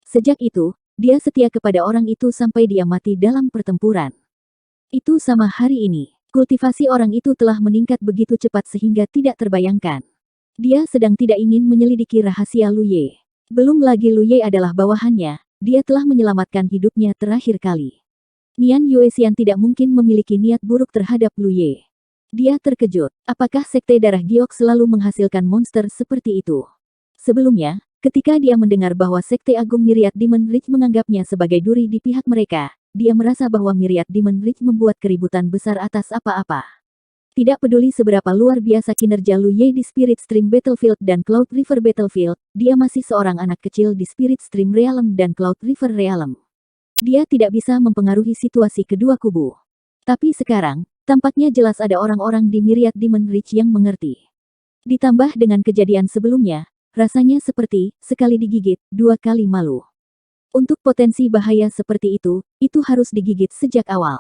Sejak itu, dia setia kepada orang itu sampai dia mati dalam pertempuran. Itu sama hari ini. Kultivasi orang itu telah meningkat begitu cepat sehingga tidak terbayangkan. Dia sedang tidak ingin menyelidiki rahasia Lu Ye. Belum lagi Lu Ye adalah bawahannya, dia telah menyelamatkan hidupnya terakhir kali. Nian Yuexian tidak mungkin memiliki niat buruk terhadap Lu Ye. Dia terkejut. Apakah Sekte Darah Giok selalu menghasilkan monster seperti itu? Sebelumnya, ketika dia mendengar bahwa Sekte Agung Myriad Demon Ridge menganggapnya sebagai duri di pihak mereka, dia merasa bahwa Myriad Demon Ridge membuat keributan besar atas apa-apa. Tidak peduli seberapa luar biasa kinerja Lu Ye di Spirit Stream Battlefield dan Cloud River Battlefield, dia masih seorang anak kecil di Spirit Stream Realm dan Cloud River Realm. Dia tidak bisa mempengaruhi situasi kedua kubu. Tapi sekarang, tampaknya jelas ada orang-orang di Myriad Demon Ridge yang mengerti. Ditambah dengan kejadian sebelumnya, rasanya seperti, sekali digigit, 2 kali malu. Untuk potensi bahaya seperti itu harus digigit sejak awal.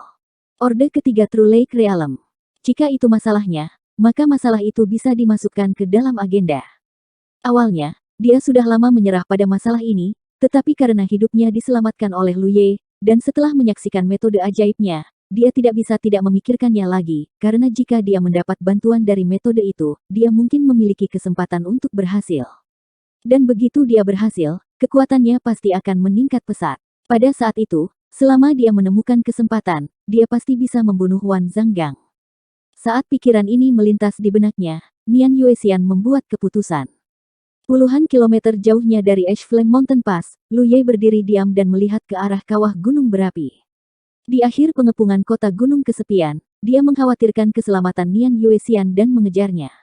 Orde ketiga True Lake Realm. Jika itu masalahnya, maka masalah itu bisa dimasukkan ke dalam agenda. Awalnya, dia sudah lama menyerah pada masalah ini, tetapi karena hidupnya diselamatkan oleh Lu Ye, dan setelah menyaksikan metode ajaibnya, dia tidak bisa tidak memikirkannya lagi, karena jika dia mendapat bantuan dari metode itu, dia mungkin memiliki kesempatan untuk berhasil. Dan begitu dia berhasil, kekuatannya pasti akan meningkat pesat. Pada saat itu, selama dia menemukan kesempatan, dia pasti bisa membunuh Wan Zhanggang. Saat pikiran ini melintas di benaknya, Nian Yuexian membuat keputusan. Puluhan kilometer jauhnya dari Ash Flame Mountain Pass, Lu Ye berdiri diam dan melihat ke arah kawah gunung berapi. Di akhir pengepungan kota gunung kesepian, dia mengkhawatirkan keselamatan Nian Yuexian dan mengejarnya.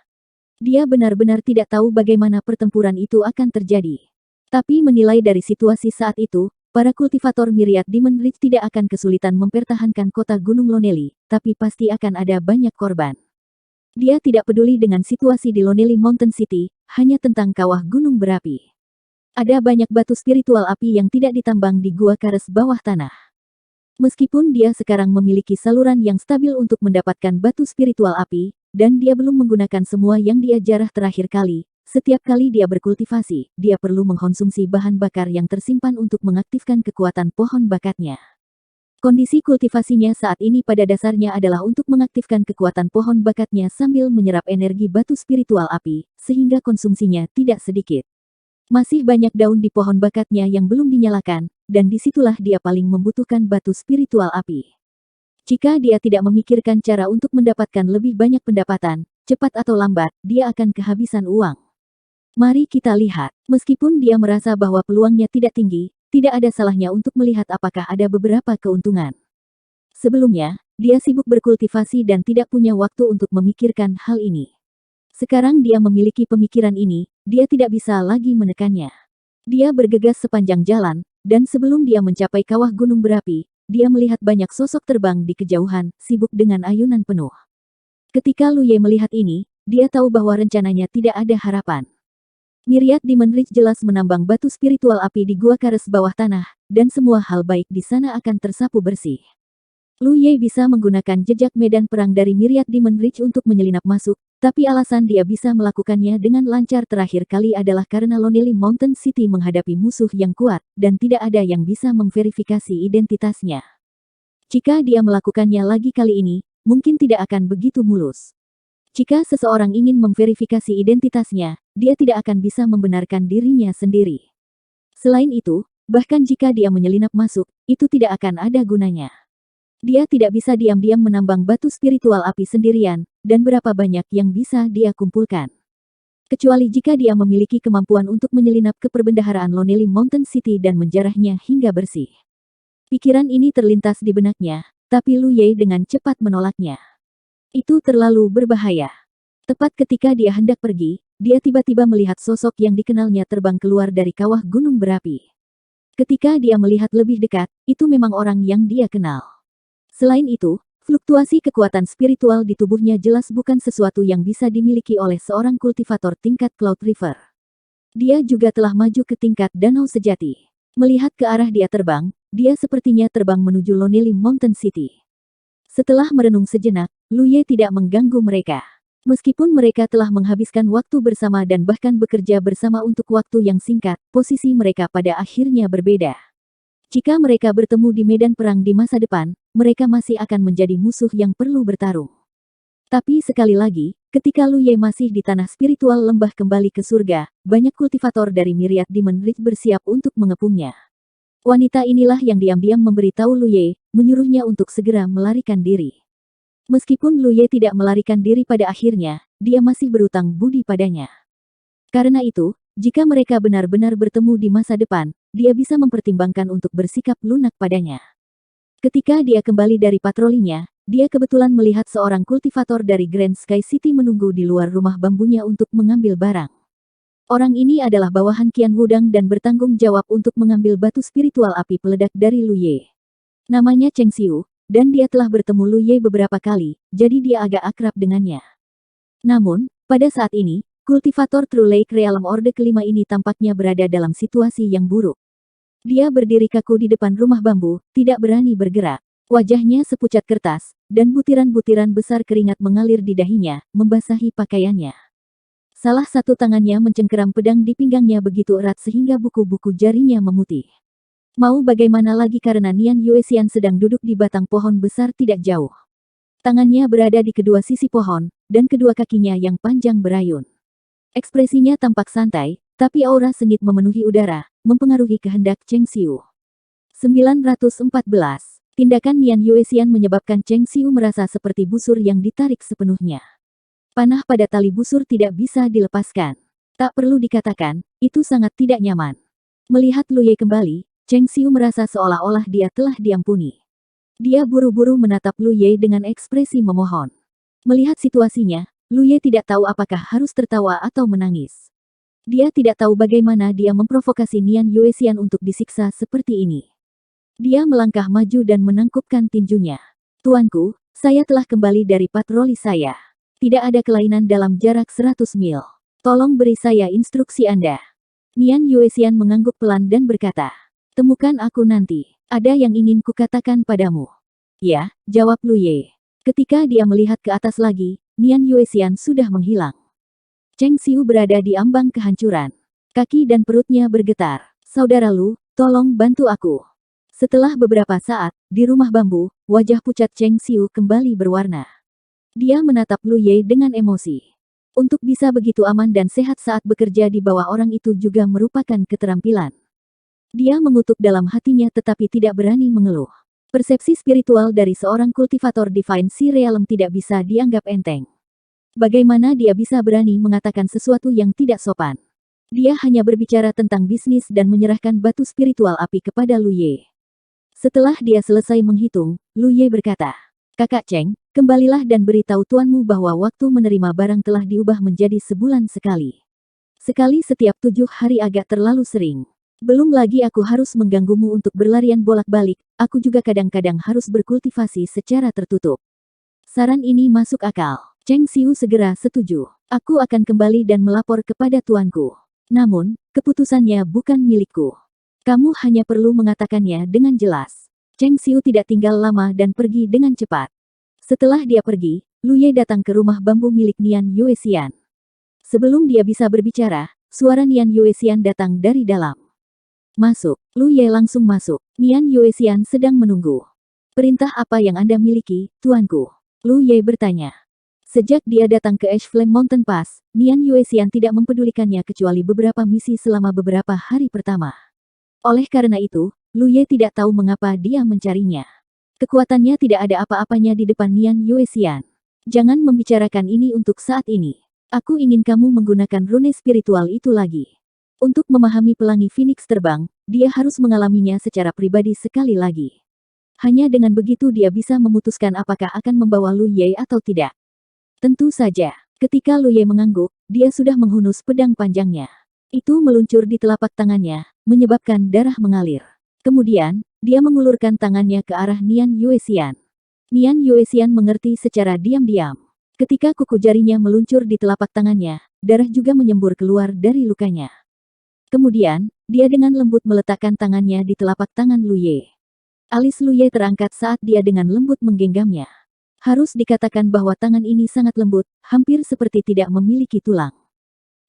Dia benar-benar tidak tahu bagaimana pertempuran itu akan terjadi. Tapi menilai dari situasi saat itu, para kultivator Myriad Demon Ridge tidak akan kesulitan mempertahankan kota gunung Lonely, tapi pasti akan ada banyak korban. Dia tidak peduli dengan situasi di Lonely Mountain City, hanya tentang kawah gunung berapi. Ada banyak batu spiritual api yang tidak ditambang di gua Kares bawah tanah. Meskipun dia sekarang memiliki saluran yang stabil untuk mendapatkan batu spiritual api, dan dia belum menggunakan semua yang dia jarah terakhir kali, setiap kali dia berkultivasi, dia perlu mengkonsumsi bahan bakar yang tersimpan untuk mengaktifkan kekuatan pohon bakatnya. Kondisi kultivasinya saat ini pada dasarnya adalah untuk mengaktifkan kekuatan pohon bakatnya sambil menyerap energi batu spiritual api, sehingga konsumsinya tidak sedikit. Masih banyak daun di pohon bakatnya yang belum dinyalakan, dan disitulah dia paling membutuhkan batu spiritual api. Jika dia tidak memikirkan cara untuk mendapatkan lebih banyak pendapatan, cepat atau lambat, dia akan kehabisan uang. Mari kita lihat, meskipun dia merasa bahwa peluangnya tidak tinggi, tidak ada salahnya untuk melihat apakah ada beberapa keuntungan. Sebelumnya, dia sibuk berkultivasi dan tidak punya waktu untuk memikirkan hal ini. Sekarang dia memiliki pemikiran ini, dia tidak bisa lagi menekannya. Dia bergegas sepanjang jalan, dan sebelum dia mencapai kawah gunung berapi, dia melihat banyak sosok terbang di kejauhan, sibuk dengan ayunan penuh. Ketika Lu Ye melihat ini, dia tahu bahwa rencananya tidak ada harapan. Myriad Demon Ridge jelas menambang batu spiritual api di gua Kares bawah tanah, dan semua hal baik di sana akan tersapu bersih. Lu Ye bisa menggunakan jejak medan perang dari Myriad Demon Ridge untuk menyelinap masuk, tapi alasan dia bisa melakukannya dengan lancar terakhir kali adalah karena Lonely Mountain City menghadapi musuh yang kuat, dan tidak ada yang bisa memverifikasi identitasnya. Jika dia melakukannya lagi kali ini, mungkin tidak akan begitu mulus. Jika seseorang ingin memverifikasi identitasnya, dia tidak akan bisa membenarkan dirinya sendiri. Selain itu, bahkan jika dia menyelinap masuk, itu tidak akan ada gunanya. Dia tidak bisa diam-diam menambang batu spiritual api sendirian, dan berapa banyak yang bisa dia kumpulkan. Kecuali jika dia memiliki kemampuan untuk menyelinap ke perbendaharaan Lonely Mountain City dan menjarahnya hingga bersih. Pikiran ini terlintas di benaknya, tapi Lu Ye dengan cepat menolaknya. Itu terlalu berbahaya. Tepat ketika dia hendak pergi, dia tiba-tiba melihat sosok yang dikenalnya terbang keluar dari kawah gunung berapi. Ketika dia melihat lebih dekat, itu memang orang yang dia kenal. Selain itu, fluktuasi kekuatan spiritual di tubuhnya jelas bukan sesuatu yang bisa dimiliki oleh seorang kultivator tingkat Cloud River. Dia juga telah maju ke tingkat Danau Sejati. Melihat ke arah dia terbang, dia sepertinya terbang menuju Lonely Mountain City. Setelah merenung sejenak, Lu Ye tidak mengganggu mereka. Meskipun mereka telah menghabiskan waktu bersama dan bahkan bekerja bersama untuk waktu yang singkat, posisi mereka pada akhirnya berbeda. Jika mereka bertemu di medan perang di masa depan, mereka masih akan menjadi musuh yang perlu bertarung. Tapi sekali lagi, ketika Lu Ye masih di tanah spiritual lembah kembali ke surga, banyak kultivator dari Myriad Demon Ridge bersiap untuk mengepungnya. Wanita inilah yang diam-diam memberitahu Lu Ye, menyuruhnya untuk segera melarikan diri. Meskipun Lu Ye tidak melarikan diri pada akhirnya, dia masih berutang budi padanya. Karena itu, jika mereka benar-benar bertemu di masa depan, dia bisa mempertimbangkan untuk bersikap lunak padanya. Ketika dia kembali dari patrolinya, dia kebetulan melihat seorang kultivator dari Grand Sky City menunggu di luar rumah bambunya untuk mengambil barang. Orang ini adalah bawahan Qian Wudang dan bertanggung jawab untuk mengambil batu spiritual api peledak dari Lu Ye. Namanya Cheng Xiu, dan dia telah bertemu Lu Ye beberapa kali, jadi dia agak akrab dengannya. Namun, pada saat ini, kultivator True Lake Realm Orde kelima ini tampaknya berada dalam situasi yang buruk. Dia berdiri kaku di depan rumah bambu, tidak berani bergerak. Wajahnya sepucat kertas, dan butiran-butiran besar keringat mengalir di dahinya, membasahi pakaiannya. Salah satu tangannya mencengkeram pedang di pinggangnya begitu erat sehingga buku-buku jarinya memutih. Mau bagaimana lagi karena Nian Yuexian sedang duduk di batang pohon besar tidak jauh. Tangannya berada di kedua sisi pohon, dan kedua kakinya yang panjang berayun. Ekspresinya tampak santai, tapi aura sengit memenuhi udara, mempengaruhi kehendak Cheng Xiu. 914. Tindakan Nian Yuexian menyebabkan Cheng Xiu merasa seperti busur yang ditarik sepenuhnya. Panah pada tali busur tidak bisa dilepaskan. Tak perlu dikatakan, itu sangat tidak nyaman. Melihat Lu Ye kembali, Cheng Xiu merasa seolah-olah dia telah diampuni. Dia buru-buru menatap Lu Ye dengan ekspresi memohon. Melihat situasinya, Lu Ye tidak tahu apakah harus tertawa atau menangis. Dia tidak tahu bagaimana dia memprovokasi Nian Yuexian untuk disiksa seperti ini. Dia melangkah maju dan menangkupkan tinjunya. Tuanku, saya telah kembali dari patroli saya. Tidak ada kelainan dalam jarak 100 mil. Tolong beri saya instruksi Anda. Nian Yuexian mengangguk pelan dan berkata, temukan aku nanti. Ada yang ingin kukatakan padamu. Ya, jawab Lu Ye. Ketika dia melihat ke atas lagi, Nian Yuexian sudah menghilang. Cheng Xiu berada di ambang kehancuran. Kaki dan perutnya bergetar. Saudara Lu, tolong bantu aku. Setelah beberapa saat, di rumah bambu, wajah pucat Cheng Xiu kembali berwarna. Dia menatap Lu Ye dengan emosi. Untuk bisa begitu aman dan sehat saat bekerja di bawah orang itu juga merupakan keterampilan. Dia mengutuk dalam hatinya tetapi tidak berani mengeluh. Persepsi spiritual dari seorang kultivator Divine Sea Realm tidak bisa dianggap enteng. Bagaimana dia bisa berani mengatakan sesuatu yang tidak sopan? Dia hanya berbicara tentang bisnis dan menyerahkan batu spiritual api kepada Lu Ye. Setelah dia selesai menghitung, Lu Ye berkata, Kakak Cheng, kembalilah dan beritahu tuanmu bahwa waktu menerima barang telah diubah menjadi sebulan sekali. Sekali setiap 7 hari agak terlalu sering. Belum lagi aku harus mengganggumu untuk berlarian bolak-balik, aku juga kadang-kadang harus berkultivasi secara tertutup. Saran ini masuk akal. Cheng Xiu segera setuju. Aku akan kembali dan melapor kepada tuanku. Namun, keputusannya bukan milikku. Kamu hanya perlu mengatakannya dengan jelas. Cheng Xiu tidak tinggal lama dan pergi dengan cepat. Setelah dia pergi, Lu Ye datang ke rumah bambu milik Nian Yuexian. Sebelum dia bisa berbicara, suara Nian Yuexian datang dari dalam. Masuk. Lu Ye langsung masuk. Nian Yuexian sedang menunggu. Perintah apa yang Anda miliki, tuanku? Lu Ye bertanya. Sejak dia datang ke Ash Flame Mountain Pass, Nian Yuexian tidak mempedulikannya kecuali beberapa misi selama beberapa hari pertama. Oleh karena itu, Lu Ye tidak tahu mengapa dia mencarinya. Kekuatannya tidak ada apa-apanya di depan Nian Yuexian. Jangan membicarakan ini untuk saat ini. Aku ingin kamu menggunakan rune spiritual itu lagi. Untuk memahami pelangi Phoenix terbang, dia harus mengalaminya secara pribadi sekali lagi. Hanya dengan begitu dia bisa memutuskan apakah akan membawa Lu Ye atau tidak. Tentu saja, ketika Lu Ye mengangguk, dia sudah menghunus pedang panjangnya. Itu meluncur di telapak tangannya, menyebabkan darah mengalir. Kemudian, dia mengulurkan tangannya ke arah Nian Yuexian. Nian Yuexian mengerti secara diam-diam. Ketika kuku jarinya meluncur di telapak tangannya, darah juga menyembur keluar dari lukanya. Kemudian, dia dengan lembut meletakkan tangannya di telapak tangan Lu Ye. Alis Lu Ye terangkat saat dia dengan lembut menggenggamnya. Harus dikatakan bahwa tangan ini sangat lembut, hampir seperti tidak memiliki tulang.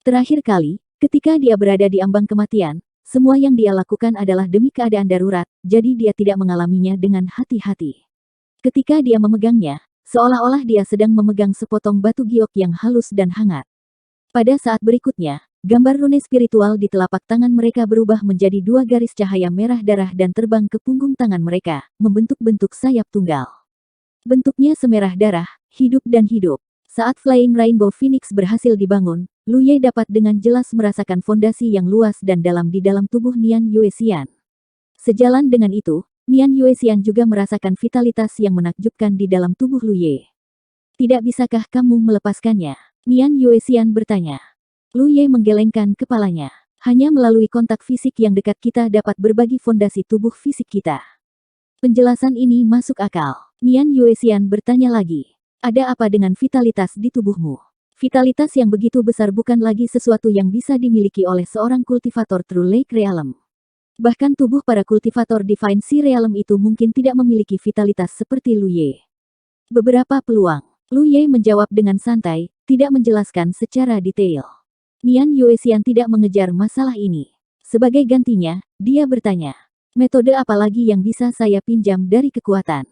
Terakhir kali, ketika dia berada di ambang kematian, semua yang dia lakukan adalah demi keadaan darurat, jadi dia tidak mengalaminya dengan hati-hati. Ketika dia memegangnya, seolah-olah dia sedang memegang sepotong batu giok yang halus dan hangat. Pada saat berikutnya, gambar rune spiritual di telapak tangan mereka berubah menjadi 2 garis cahaya merah darah dan terbang ke punggung tangan mereka, membentuk bentuk sayap tunggal. Bentuknya semerah darah, hidup dan hidup. Saat Flying Rainbow Phoenix berhasil dibangun, Lu Ye dapat dengan jelas merasakan fondasi yang luas dan dalam di dalam tubuh Nian Yuexian. Sejalan dengan itu, Nian Yuexian juga merasakan vitalitas yang menakjubkan di dalam tubuh Lu Ye. Tidak bisakah kamu melepaskannya? Nian Yuexian bertanya. Lu Ye menggelengkan kepalanya. Hanya melalui kontak fisik yang dekat kita dapat berbagi fondasi tubuh fisik kita. Penjelasan ini masuk akal. Nian Yuexian bertanya lagi. Ada apa dengan vitalitas di tubuhmu? Vitalitas yang begitu besar bukan lagi sesuatu yang bisa dimiliki oleh seorang kultivator True Lake Realm. Bahkan tubuh para kultivator Divine Sea Realm itu mungkin tidak memiliki vitalitas seperti Lu Ye. Beberapa peluang. Lu Ye menjawab dengan santai, tidak menjelaskan secara detail. Nian Yuexian tidak mengejar masalah ini. Sebagai gantinya, dia bertanya, metode apa lagi yang bisa saya pinjam dari kekuatan?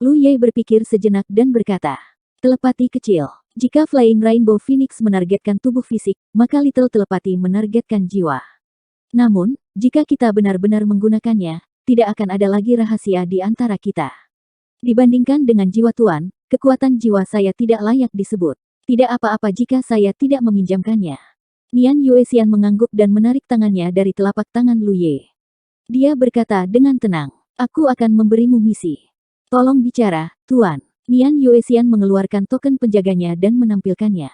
Lu Ye berpikir sejenak dan berkata, telepati kecil. Jika Flying Rainbow Phoenix menargetkan tubuh fisik, maka Little Telepati menargetkan jiwa. Namun, jika kita benar-benar menggunakannya, tidak akan ada lagi rahasia di antara kita. Dibandingkan dengan jiwa Tuan, kekuatan jiwa saya tidak layak disebut. Tidak apa-apa jika saya tidak meminjamkannya. Nian Yuexian mengangguk dan menarik tangannya dari telapak tangan Lu Ye. Dia berkata dengan tenang, aku akan memberimu misi. Tolong bicara, Tuan. Nian Yuexian mengeluarkan token penjaganya dan menampilkannya.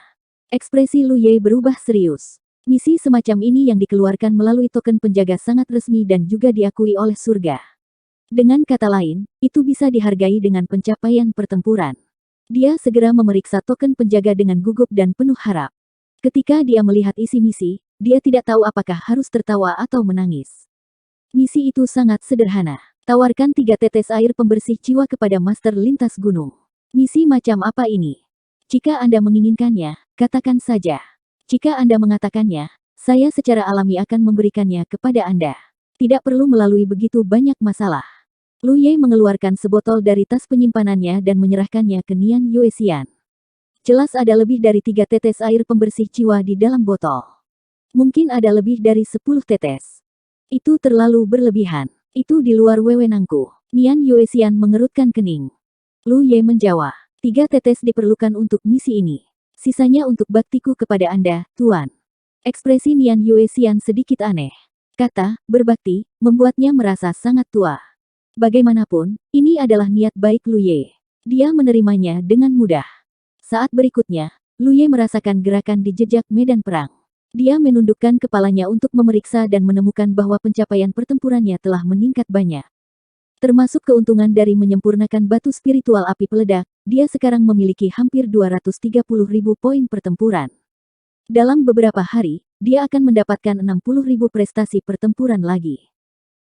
Ekspresi Lu Ye berubah serius. Misi semacam ini yang dikeluarkan melalui token penjaga sangat resmi dan juga diakui oleh surga. Dengan kata lain, itu bisa dihargai dengan pencapaian pertempuran. Dia segera memeriksa token penjaga dengan gugup dan penuh harap. Ketika dia melihat isi misi, dia tidak tahu apakah harus tertawa atau menangis. Misi itu sangat sederhana. Tawarkan 3 tetes air pembersih jiwa kepada Master Lintas Gunung. Misi macam apa ini? Jika Anda menginginkannya, katakan saja. Jika Anda mengatakannya, saya secara alami akan memberikannya kepada Anda. Tidak perlu melalui begitu banyak masalah. Lu Ye mengeluarkan sebotol dari tas penyimpanannya dan menyerahkannya ke Nian Yuexian. Jelas ada lebih dari 3 tetes air pembersih jiwa di dalam botol. Mungkin ada lebih dari 10 tetes. Itu terlalu berlebihan. Itu di luar wewenangku. Nian Yuexian mengerutkan kening. Lu Ye menjawab, 3 tetes diperlukan untuk misi ini. Sisanya untuk baktiku kepada Anda, Tuan. Ekspresi Nian Yuexian sedikit aneh. Kata, berbakti, membuatnya merasa sangat tua. Bagaimanapun, ini adalah niat baik Lu Ye. Dia menerimanya dengan mudah. Saat berikutnya, Lu Ye merasakan gerakan di jejak medan perang. Dia menundukkan kepalanya untuk memeriksa dan menemukan bahwa pencapaian pertempurannya telah meningkat banyak. Termasuk keuntungan dari menyempurnakan batu spiritual api peledak, dia sekarang memiliki hampir 230.000 poin pertempuran. Dalam beberapa hari, dia akan mendapatkan 60.000 prestasi pertempuran lagi.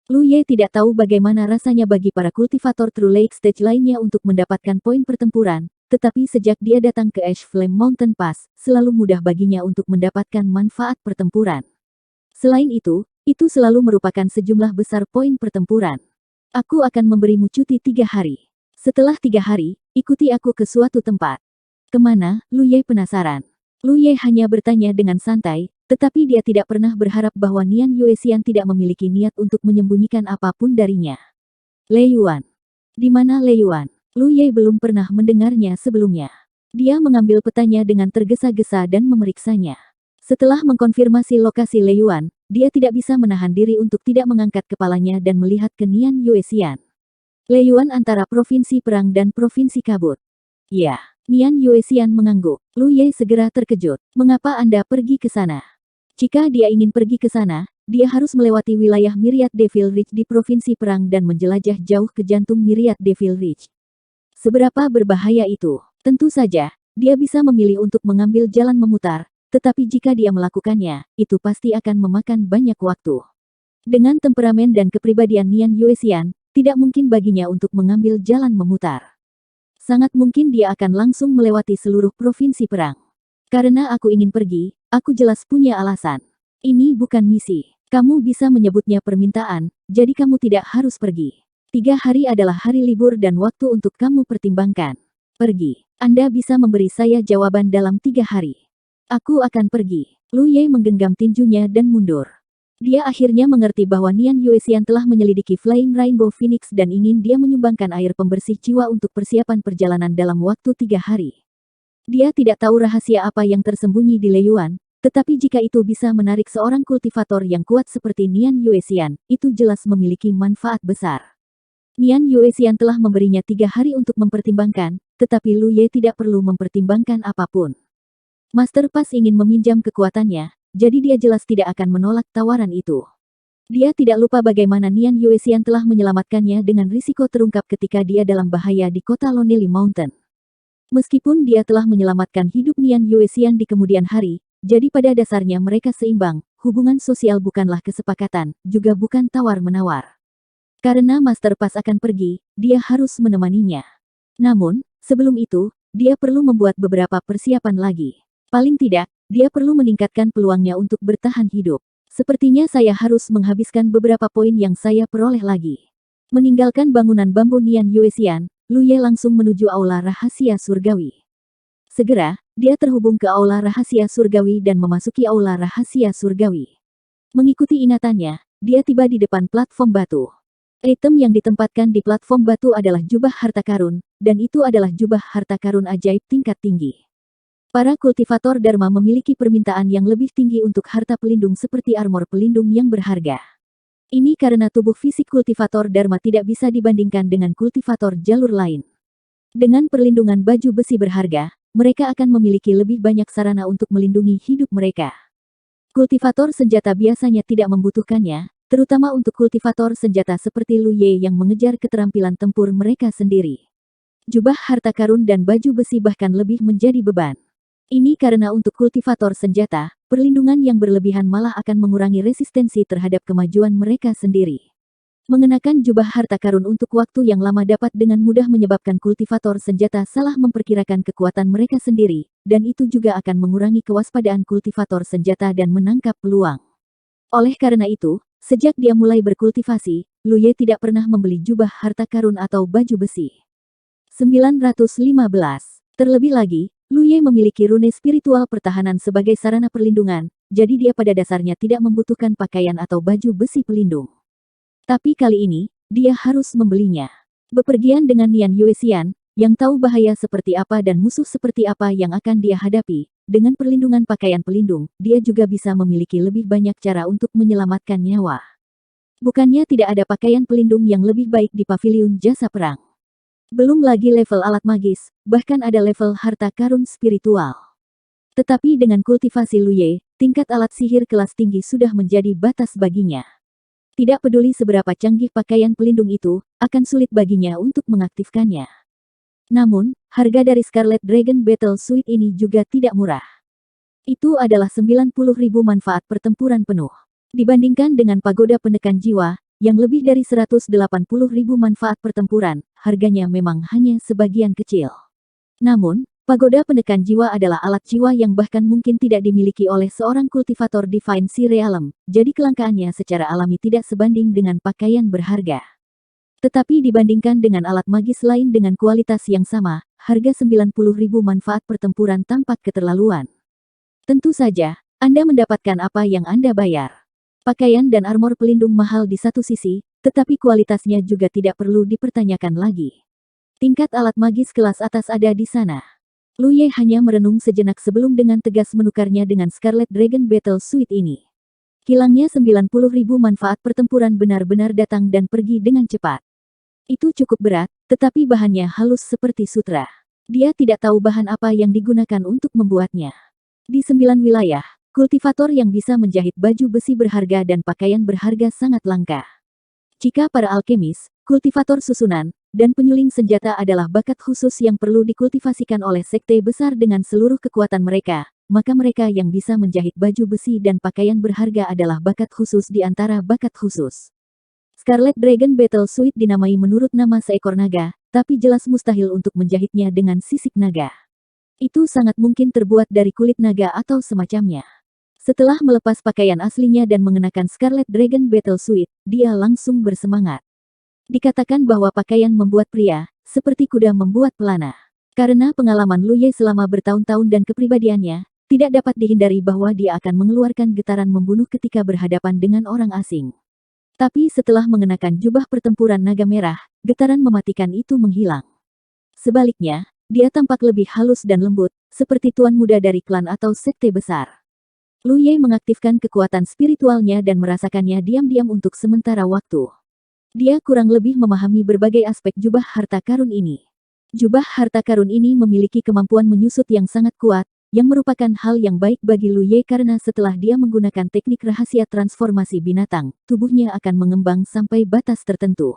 Lu Ye tidak tahu bagaimana rasanya bagi para kultivator True Lake Stage lainnya untuk mendapatkan poin pertempuran, tetapi sejak dia datang ke Ash Flame Mountain Pass, selalu mudah baginya untuk mendapatkan manfaat pertempuran. Selain itu selalu merupakan sejumlah besar poin pertempuran. Aku akan memberimu cuti 3 hari. Setelah 3 hari, ikuti aku ke suatu tempat. Kemana? Lu Ye penasaran. Lu Ye hanya bertanya dengan santai, tetapi dia tidak pernah berharap bahwa Nian Yuexian tidak memiliki niat untuk menyembunyikan apapun darinya. Le Yuan. Di mana Le Yuan? Lu Ye belum pernah mendengarnya sebelumnya. Dia mengambil petanya dengan tergesa-gesa dan memeriksanya. Setelah mengkonfirmasi lokasi Le Yuan, dia tidak bisa menahan diri untuk tidak mengangkat kepalanya dan melihat ke Nian Yuexian. Le Yuan antara provinsi perang dan provinsi kabut. Ya, Nian Yuexian mengangguk. Lu Ye segera terkejut. Mengapa Anda pergi ke sana? Jika dia ingin pergi ke sana, dia harus melewati wilayah Myriad Devil Ridge di provinsi perang dan menjelajah jauh ke jantung Myriad Devil Ridge. Seberapa berbahaya itu? Tentu saja, dia bisa memilih untuk mengambil jalan memutar, tetapi jika dia melakukannya, itu pasti akan memakan banyak waktu. Dengan temperamen dan kepribadian Nian Yuexian, tidak mungkin baginya untuk mengambil jalan memutar. Sangat mungkin dia akan langsung melewati seluruh provinsi perang. Karena aku ingin pergi, aku jelas punya alasan. Ini bukan misi. Kamu bisa menyebutnya permintaan, jadi kamu tidak harus pergi. 3 hari adalah hari libur dan waktu untuk kamu pertimbangkan. Pergi. Anda bisa memberi saya jawaban dalam 3 hari. Aku akan pergi. Lu Ye menggenggam tinjunya dan mundur. Dia akhirnya mengerti bahwa Nian Yuexian telah menyelidiki Flying Rainbow Phoenix dan ingin dia menyumbangkan air pembersih jiwa untuk persiapan perjalanan dalam waktu 3 hari. Dia tidak tahu rahasia apa yang tersembunyi di Le Yuan, tetapi jika itu bisa menarik seorang kultivator yang kuat seperti Nian Yuexian, itu jelas memiliki manfaat besar. Nian Yuexian telah memberinya 3 hari untuk mempertimbangkan, tetapi Lu Ye tidak perlu mempertimbangkan apapun. Master Pass ingin meminjam kekuatannya, jadi dia jelas tidak akan menolak tawaran itu. Dia tidak lupa bagaimana Nian Yuexian telah menyelamatkannya dengan risiko terungkap ketika dia dalam bahaya di kota Lonely Mountain. Meskipun dia telah menyelamatkan hidup Nian Yuexian di kemudian hari, jadi pada dasarnya mereka seimbang, hubungan sosial bukanlah kesepakatan, juga bukan tawar-menawar. Karena Master Pass akan pergi, dia harus menemaninya. Namun, Sebelum itu, dia perlu membuat beberapa persiapan lagi. Paling tidak, dia perlu meningkatkan peluangnya untuk bertahan hidup. Sepertinya saya harus menghabiskan beberapa poin yang saya peroleh lagi. Meninggalkan bangunan bambu Nian Yuexian, Lu Ye langsung menuju aula rahasia surgawi. Segera, dia terhubung ke aula rahasia surgawi dan memasuki aula rahasia surgawi. Mengikuti ingatannya, dia tiba di depan platform batu. Item yang ditempatkan di platform batu adalah jubah harta karun, dan itu adalah jubah harta karun ajaib tingkat tinggi. Para kultivator Dharma memiliki permintaan yang lebih tinggi untuk harta pelindung seperti armor pelindung yang berharga. Ini karena tubuh fisik kultivator Dharma tidak bisa dibandingkan dengan kultivator jalur lain. Dengan perlindungan baju besi berharga, mereka akan memiliki lebih banyak sarana untuk melindungi hidup mereka. Kultivator senjata biasanya tidak membutuhkannya, terutama untuk kultivator senjata seperti Lu Ye yang mengejar keterampilan tempur mereka sendiri. Jubah harta karun dan baju besi bahkan lebih menjadi beban. Ini karena untuk kultivator senjata, perlindungan yang berlebihan malah akan mengurangi resistensi terhadap kemajuan mereka sendiri. Mengenakan jubah harta karun untuk waktu yang lama dapat dengan mudah menyebabkan kultivator senjata salah memperkirakan kekuatan mereka sendiri, dan itu juga akan mengurangi kewaspadaan kultivator senjata dan menangkap peluang. Oleh karena itu, sejak dia mulai berkultivasi, Lu Ye tidak pernah membeli jubah harta karun atau baju besi. 915. Terlebih lagi, Lu Ye memiliki rune spiritual pertahanan sebagai sarana perlindungan, jadi dia pada dasarnya tidak membutuhkan pakaian atau baju besi pelindung. Tapi kali ini, dia harus membelinya. Bepergian dengan Nian Yuexian, yang tahu bahaya seperti apa dan musuh seperti apa yang akan dia hadapi, dengan perlindungan pakaian pelindung, dia juga bisa memiliki lebih banyak cara untuk menyelamatkan nyawa. Bukannya tidak ada pakaian pelindung yang lebih baik di paviliun jasa perang. Belum lagi level alat magis, bahkan ada level harta karun spiritual. Tetapi dengan kultivasi Lu Ye, tingkat alat sihir kelas tinggi sudah menjadi batas baginya. Tidak peduli seberapa canggih pakaian pelindung itu, akan sulit baginya untuk mengaktifkannya. Namun, harga dari Scarlet Dragon Battle Suite ini juga tidak murah. Itu adalah 90.000 manfaat pertempuran penuh. Dibandingkan dengan pagoda penekan jiwa, yang lebih dari 180.000 manfaat pertempuran, harganya memang hanya sebagian kecil. Namun, pagoda penekan jiwa adalah alat jiwa yang bahkan mungkin tidak dimiliki oleh seorang kultivator Divine Sea Realm, jadi kelangkaannya secara alami tidak sebanding dengan pakaian berharga. Tetapi dibandingkan dengan alat magis lain dengan kualitas yang sama, harga 90.000 manfaat pertempuran tampak keterlaluan. Tentu saja, Anda mendapatkan apa yang Anda bayar. Pakaian dan armor pelindung mahal di satu sisi, tetapi kualitasnya juga tidak perlu dipertanyakan lagi. Tingkat alat magis kelas atas ada di sana. Lu Ye hanya merenung sejenak sebelum dengan tegas menukarnya dengan Scarlet Dragon Battle Suite ini. Kilangnya 90.000 manfaat pertempuran benar-benar datang dan pergi dengan cepat. Itu cukup berat, tetapi bahannya halus seperti sutra. Dia tidak tahu bahan apa yang digunakan untuk membuatnya. Di 9 wilayah, kultivator yang bisa menjahit baju besi berharga dan pakaian berharga sangat langka. Jika para alkemis, kultivator susunan, dan penyuling senjata adalah bakat khusus yang perlu dikultivasikan oleh sekte besar dengan seluruh kekuatan mereka, maka mereka yang bisa menjahit baju besi dan pakaian berharga adalah bakat khusus di antara bakat khusus. Scarlet Dragon Battle Suite dinamai menurut nama seekor naga, tapi jelas mustahil untuk menjahitnya dengan sisik naga. Itu sangat mungkin terbuat dari kulit naga atau semacamnya. Setelah melepas pakaian aslinya dan mengenakan Scarlet Dragon Battle Suite, dia langsung bersemangat. Dikatakan bahwa pakaian membuat pria, seperti kuda membuat pelana. Karena pengalaman Lu Ye selama bertahun-tahun dan kepribadiannya, tidak dapat dihindari bahwa dia akan mengeluarkan getaran membunuh ketika berhadapan dengan orang asing. Tapi setelah mengenakan jubah pertempuran naga merah, getaran mematikan itu menghilang. Sebaliknya, dia tampak lebih halus dan lembut, seperti tuan muda dari klan atau sekte besar. Lu Ye mengaktifkan kekuatan spiritualnya dan merasakannya diam-diam untuk sementara waktu. Dia kurang lebih memahami berbagai aspek jubah harta karun ini. Jubah harta karun ini memiliki kemampuan menyusut yang sangat kuat, yang merupakan hal yang baik bagi Lu Ye karena setelah dia menggunakan teknik rahasia transformasi binatang, tubuhnya akan mengembang sampai batas tertentu.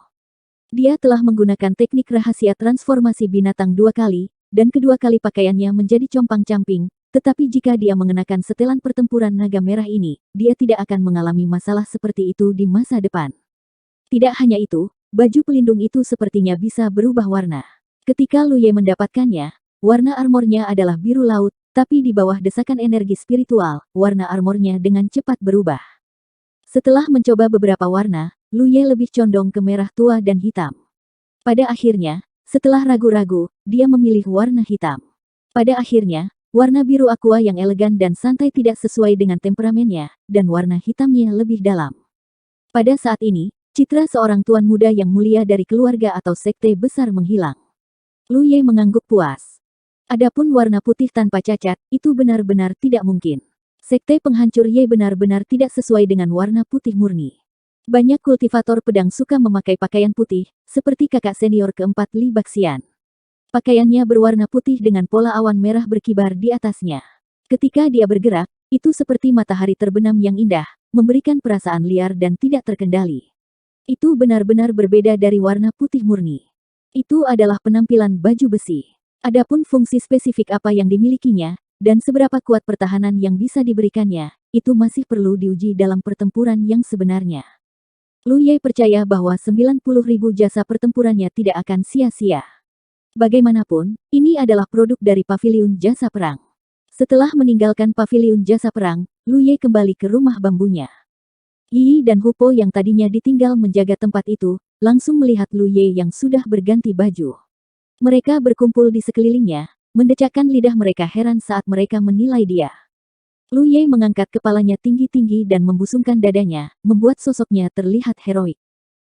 Dia telah menggunakan teknik rahasia transformasi binatang 2 kali, dan kedua kali pakaiannya menjadi compang-camping, tetapi jika dia mengenakan setelan pertempuran naga merah ini, dia tidak akan mengalami masalah seperti itu di masa depan. Tidak hanya itu, baju pelindung itu sepertinya bisa berubah warna. Ketika Luye mendapatkannya, warna armornya adalah biru laut, tapi di bawah desakan energi spiritual, warna armornya dengan cepat berubah. Setelah mencoba beberapa warna, Luye lebih condong ke merah tua dan hitam. Pada akhirnya, setelah ragu-ragu, dia memilih warna hitam. Pada akhirnya, warna biru aqua yang elegan dan santai tidak sesuai dengan temperamennya, dan warna hitamnya lebih dalam. Pada saat ini, citra seorang tuan muda yang mulia dari keluarga atau sekte besar menghilang. Luye mengangguk puas. Adapun warna putih tanpa cacat, itu benar-benar tidak mungkin. Sekte penghancur Ye benar-benar tidak sesuai dengan warna putih murni. Banyak kultivator pedang suka memakai pakaian putih, seperti kakak senior keempat Li Baxian. Pakaiannya berwarna putih dengan pola awan merah berkibar di atasnya. Ketika dia bergerak, itu seperti matahari terbenam yang indah, memberikan perasaan liar dan tidak terkendali. Itu benar-benar berbeda dari warna putih murni. Itu adalah penampilan baju besi. Adapun fungsi spesifik apa yang dimilikinya, dan seberapa kuat pertahanan yang bisa diberikannya, itu masih perlu diuji dalam pertempuran yang sebenarnya. Luye percaya bahwa 90.000 jasa pertempurannya tidak akan sia-sia. Bagaimanapun, ini adalah produk dari paviliun jasa perang. Setelah meninggalkan paviliun jasa perang, Luye kembali ke rumah bambunya. Yi dan Hupo yang tadinya ditinggal menjaga tempat itu, langsung melihat Luye yang sudah berganti baju. Mereka berkumpul di sekelilingnya, mendecakkan lidah mereka heran saat mereka menilai dia. Luye mengangkat kepalanya tinggi-tinggi dan membusungkan dadanya, membuat sosoknya terlihat heroik.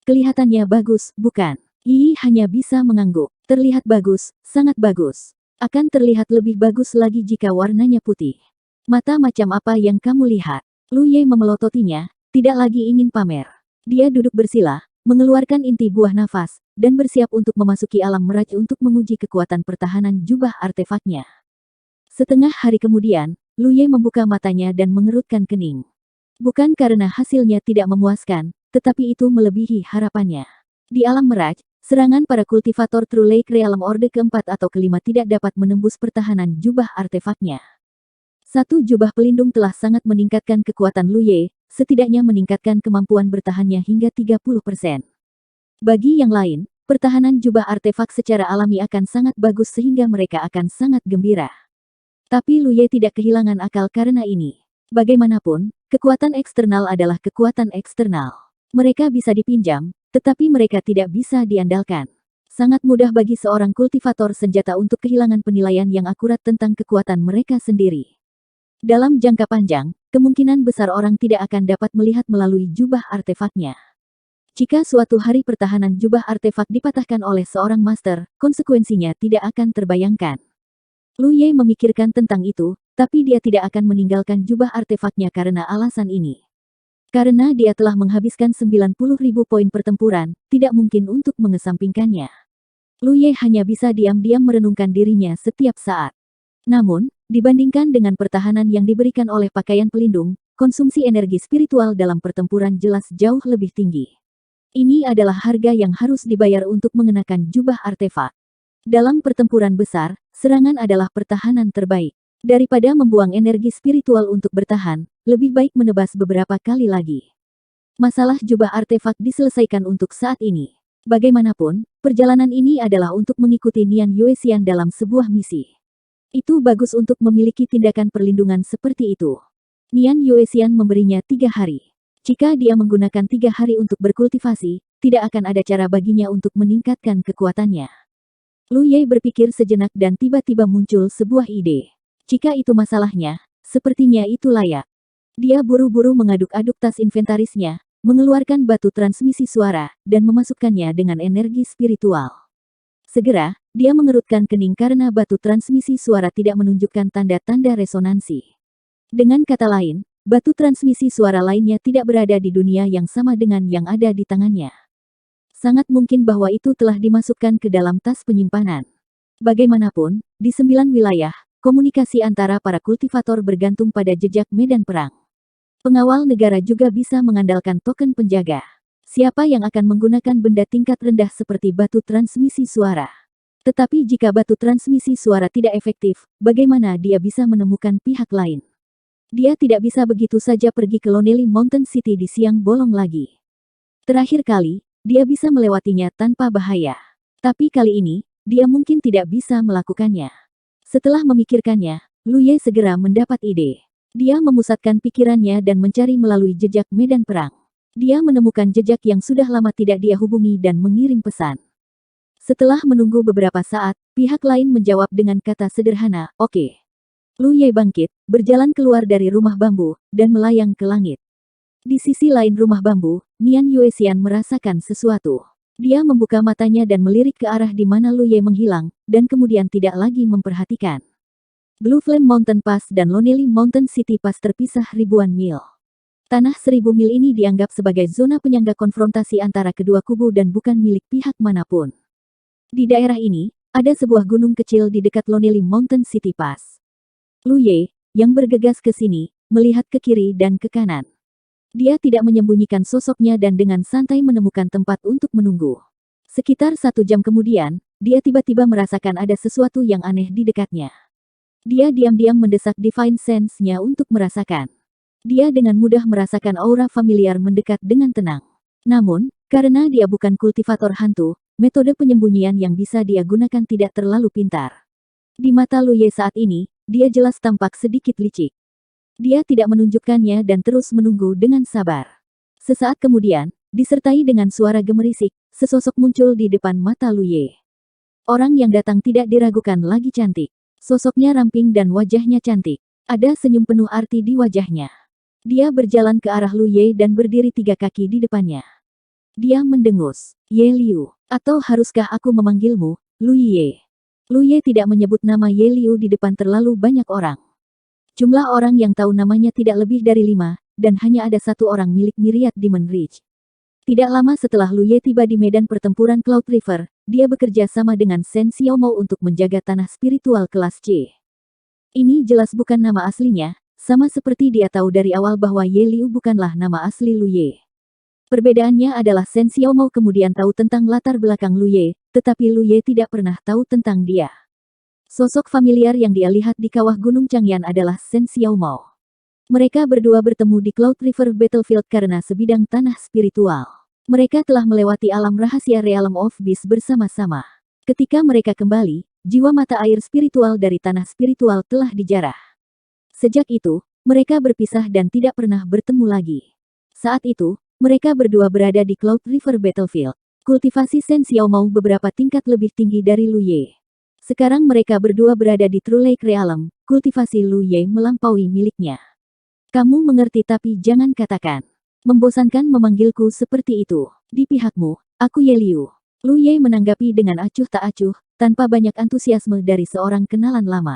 Kelihatannya bagus, bukan? Yi hanya bisa mengangguk. Terlihat bagus, sangat bagus. Akan terlihat lebih bagus lagi jika warnanya putih. Mata macam apa yang kamu lihat? Luye memelototinya, tidak lagi ingin pamer. Dia duduk bersila, mengeluarkan inti buah nafas, dan bersiap untuk memasuki alam meraj untuk menguji kekuatan pertahanan jubah artefaknya. Setengah hari kemudian, Luye membuka matanya dan mengerutkan kening. Bukan karena hasilnya tidak memuaskan, tetapi itu melebihi harapannya. Di alam meraj, serangan para kultivator True Lake Realm Orde keempat atau kelima tidak dapat menembus pertahanan jubah artefaknya. Satu jubah pelindung telah sangat meningkatkan kekuatan Luye, setidaknya meningkatkan kemampuan bertahannya hingga 30%. Bagi yang lain, pertahanan jubah artefak secara alami akan sangat bagus sehingga mereka akan sangat gembira. Tapi Luye tidak kehilangan akal karena ini. Bagaimanapun, kekuatan eksternal adalah kekuatan eksternal. Mereka bisa dipinjam, tetapi mereka tidak bisa diandalkan. Sangat mudah bagi seorang kultivator senjata untuk kehilangan penilaian yang akurat tentang kekuatan mereka sendiri. Dalam jangka panjang, kemungkinan besar orang tidak akan dapat melihat melalui jubah artefaknya. Jika suatu hari pertahanan jubah artefak dipatahkan oleh seorang master, konsekuensinya tidak akan terbayangkan. Luye memikirkan tentang itu, tapi dia tidak akan meninggalkan jubah artefaknya karena alasan ini. Karena dia telah menghabiskan 90.000 poin pertempuran, tidak mungkin untuk mengesampingkannya. Luye hanya bisa diam-diam merenungkan dirinya setiap saat. Namun, dibandingkan dengan pertahanan yang diberikan oleh pakaian pelindung, konsumsi energi spiritual dalam pertempuran jelas jauh lebih tinggi. Ini adalah harga yang harus dibayar untuk mengenakan jubah artefak. Dalam pertempuran besar, serangan adalah pertahanan terbaik. Daripada membuang energi spiritual untuk bertahan, lebih baik menebas beberapa kali lagi. Masalah jubah artefak diselesaikan untuk saat ini. Bagaimanapun, perjalanan ini adalah untuk mengikuti Nian Yuexian dalam sebuah misi. Itu bagus untuk memiliki tindakan perlindungan seperti itu. Nian Yuexian memberinya 3 hari. Jika dia menggunakan 3 hari untuk berkultivasi, tidak akan ada cara baginya untuk meningkatkan kekuatannya. Luye berpikir sejenak dan tiba-tiba muncul sebuah ide. Jika itu masalahnya, sepertinya itu layak. Dia buru-buru mengaduk-aduk tas inventarisnya, mengeluarkan batu transmisi suara, dan memasukkannya dengan energi spiritual. Segera, dia mengerutkan kening karena batu transmisi suara tidak menunjukkan tanda-tanda resonansi. Dengan kata lain, batu transmisi suara lainnya tidak berada di dunia yang sama dengan yang ada di tangannya. Sangat mungkin bahwa itu telah dimasukkan ke dalam tas penyimpanan. Bagaimanapun, di 9 wilayah, komunikasi antara para kultivator bergantung pada jejak medan perang. Pengawal negara juga bisa mengandalkan token penjaga. Siapa yang akan menggunakan benda tingkat rendah seperti batu transmisi suara? Tetapi jika batu transmisi suara tidak efektif, bagaimana dia bisa menemukan pihak lain? Dia tidak bisa begitu saja pergi ke Lonely Mountain City di siang bolong lagi. Terakhir kali, dia bisa melewatinya tanpa bahaya. Tapi kali ini, dia mungkin tidak bisa melakukannya. Setelah memikirkannya, Lu Ye segera mendapat ide. Dia memusatkan pikirannya dan mencari melalui jejak medan perang. Dia menemukan jejak yang sudah lama tidak dia hubungi dan mengirim pesan. Setelah menunggu beberapa saat, pihak lain menjawab dengan kata sederhana, "Oke." Lu Ye bangkit, berjalan keluar dari rumah bambu, dan melayang ke langit. Di sisi lain rumah bambu, Nian Yuexian merasakan sesuatu. Dia membuka matanya dan melirik ke arah di mana Lu Ye menghilang, dan kemudian tidak lagi memperhatikan. Blue Flame Mountain Pass dan Lonely Mountain City Pass terpisah ribuan mil. Tanah 1000 mil ini dianggap sebagai zona penyangga konfrontasi antara kedua kubu dan bukan milik pihak manapun. Di daerah ini, ada sebuah gunung kecil di dekat Lonely Mountain City Pass. Lu Ye, yang bergegas ke sini, melihat ke kiri dan ke kanan. Dia tidak menyembunyikan sosoknya dan dengan santai menemukan tempat untuk menunggu. Sekitar 1 jam kemudian, dia tiba-tiba merasakan ada sesuatu yang aneh di dekatnya. Dia diam-diam mendesak Divine Sense-nya untuk merasakan. Dia dengan mudah merasakan aura familiar mendekat dengan tenang. Namun, karena dia bukan kultivator hantu, metode penyembunyian yang bisa dia gunakan tidak terlalu pintar. Di mata Lu Ye saat ini, dia jelas tampak sedikit licik. Dia tidak menunjukkannya dan terus menunggu dengan sabar. Sesaat kemudian, disertai dengan suara gemerisik, sesosok muncul di depan mata Lu Ye. Orang yang datang tidak diragukan lagi cantik. Sosoknya ramping dan wajahnya cantik. Ada senyum penuh arti di wajahnya. Dia berjalan ke arah Lu Ye dan berdiri 3 kaki di depannya. Dia mendengus, "Ye Liu, atau haruskah aku memanggilmu, Lu Ye?" Lu Ye tidak menyebut nama Ye Liu di depan terlalu banyak orang. Jumlah orang yang tahu namanya tidak lebih dari 5, dan hanya ada 1 orang milik Myriad Demon Ridge. Tidak lama setelah Lu Ye tiba di medan pertempuran Cloud River, dia bekerja sama dengan Shen Xiaomou untuk menjaga tanah spiritual kelas C. Ini jelas bukan nama aslinya, sama seperti dia tahu dari awal bahwa Ye Liu bukanlah nama asli Lu Ye. Perbedaannya adalah Shen Xiaomou kemudian tahu tentang latar belakang Lu Ye, tetapi Lu Ye tidak pernah tahu tentang dia. Sosok familiar yang dia lihat di kawah Gunung Changyan adalah Shen Xiaomou. Mereka berdua bertemu di Cloud River Battlefield karena sebidang tanah spiritual. Mereka telah melewati alam rahasia Realm of Beast bersama-sama. Ketika mereka kembali, jiwa mata air spiritual dari tanah spiritual telah dijarah. Sejak itu, mereka berpisah dan tidak pernah bertemu lagi. Saat itu, mereka berdua berada di Cloud River Battlefield. Kultivasi Shen Xiaomou beberapa tingkat lebih tinggi dari Lu Ye. Sekarang mereka berdua berada di True Lake Realm, kultivasi Lu Ye melampaui miliknya. Kamu mengerti tapi jangan katakan. Membosankan memanggilku seperti itu. Di pihakmu, aku Ye Liu. Lu Ye menanggapi dengan acuh tak acuh, tanpa banyak antusiasme dari seorang kenalan lama.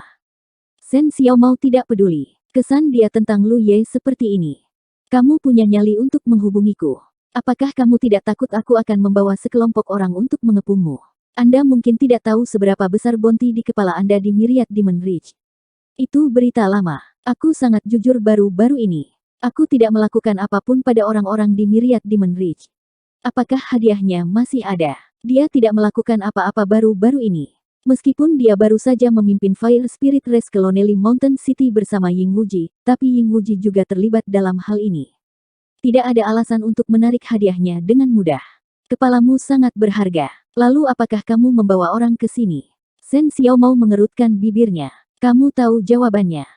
Shen Xiaomou tidak peduli. Kesan dia tentang Lu Ye seperti ini. Kamu punya nyali untuk menghubungiku. Apakah kamu tidak takut aku akan membawa sekelompok orang untuk mengepungmu? Anda mungkin tidak tahu seberapa besar bounty di kepala Anda di Myriad Demon Ridge. Itu berita lama. Aku sangat jujur baru-baru ini. Aku tidak melakukan apapun pada orang-orang di Myriad Demon Ridge. Apakah hadiahnya masih ada? Dia tidak melakukan apa-apa baru-baru ini. Meskipun dia baru saja memimpin Fire Spirit Race ke Lonely Mountain City bersama Ying Wuji, tapi Ying Wuji juga terlibat dalam hal ini. Tidak ada alasan untuk menarik hadiahnya dengan mudah. Kepalamu sangat berharga. Lalu apakah kamu membawa orang ke sini? Shen Xiaomou mengerutkan bibirnya. Kamu tahu jawabannya.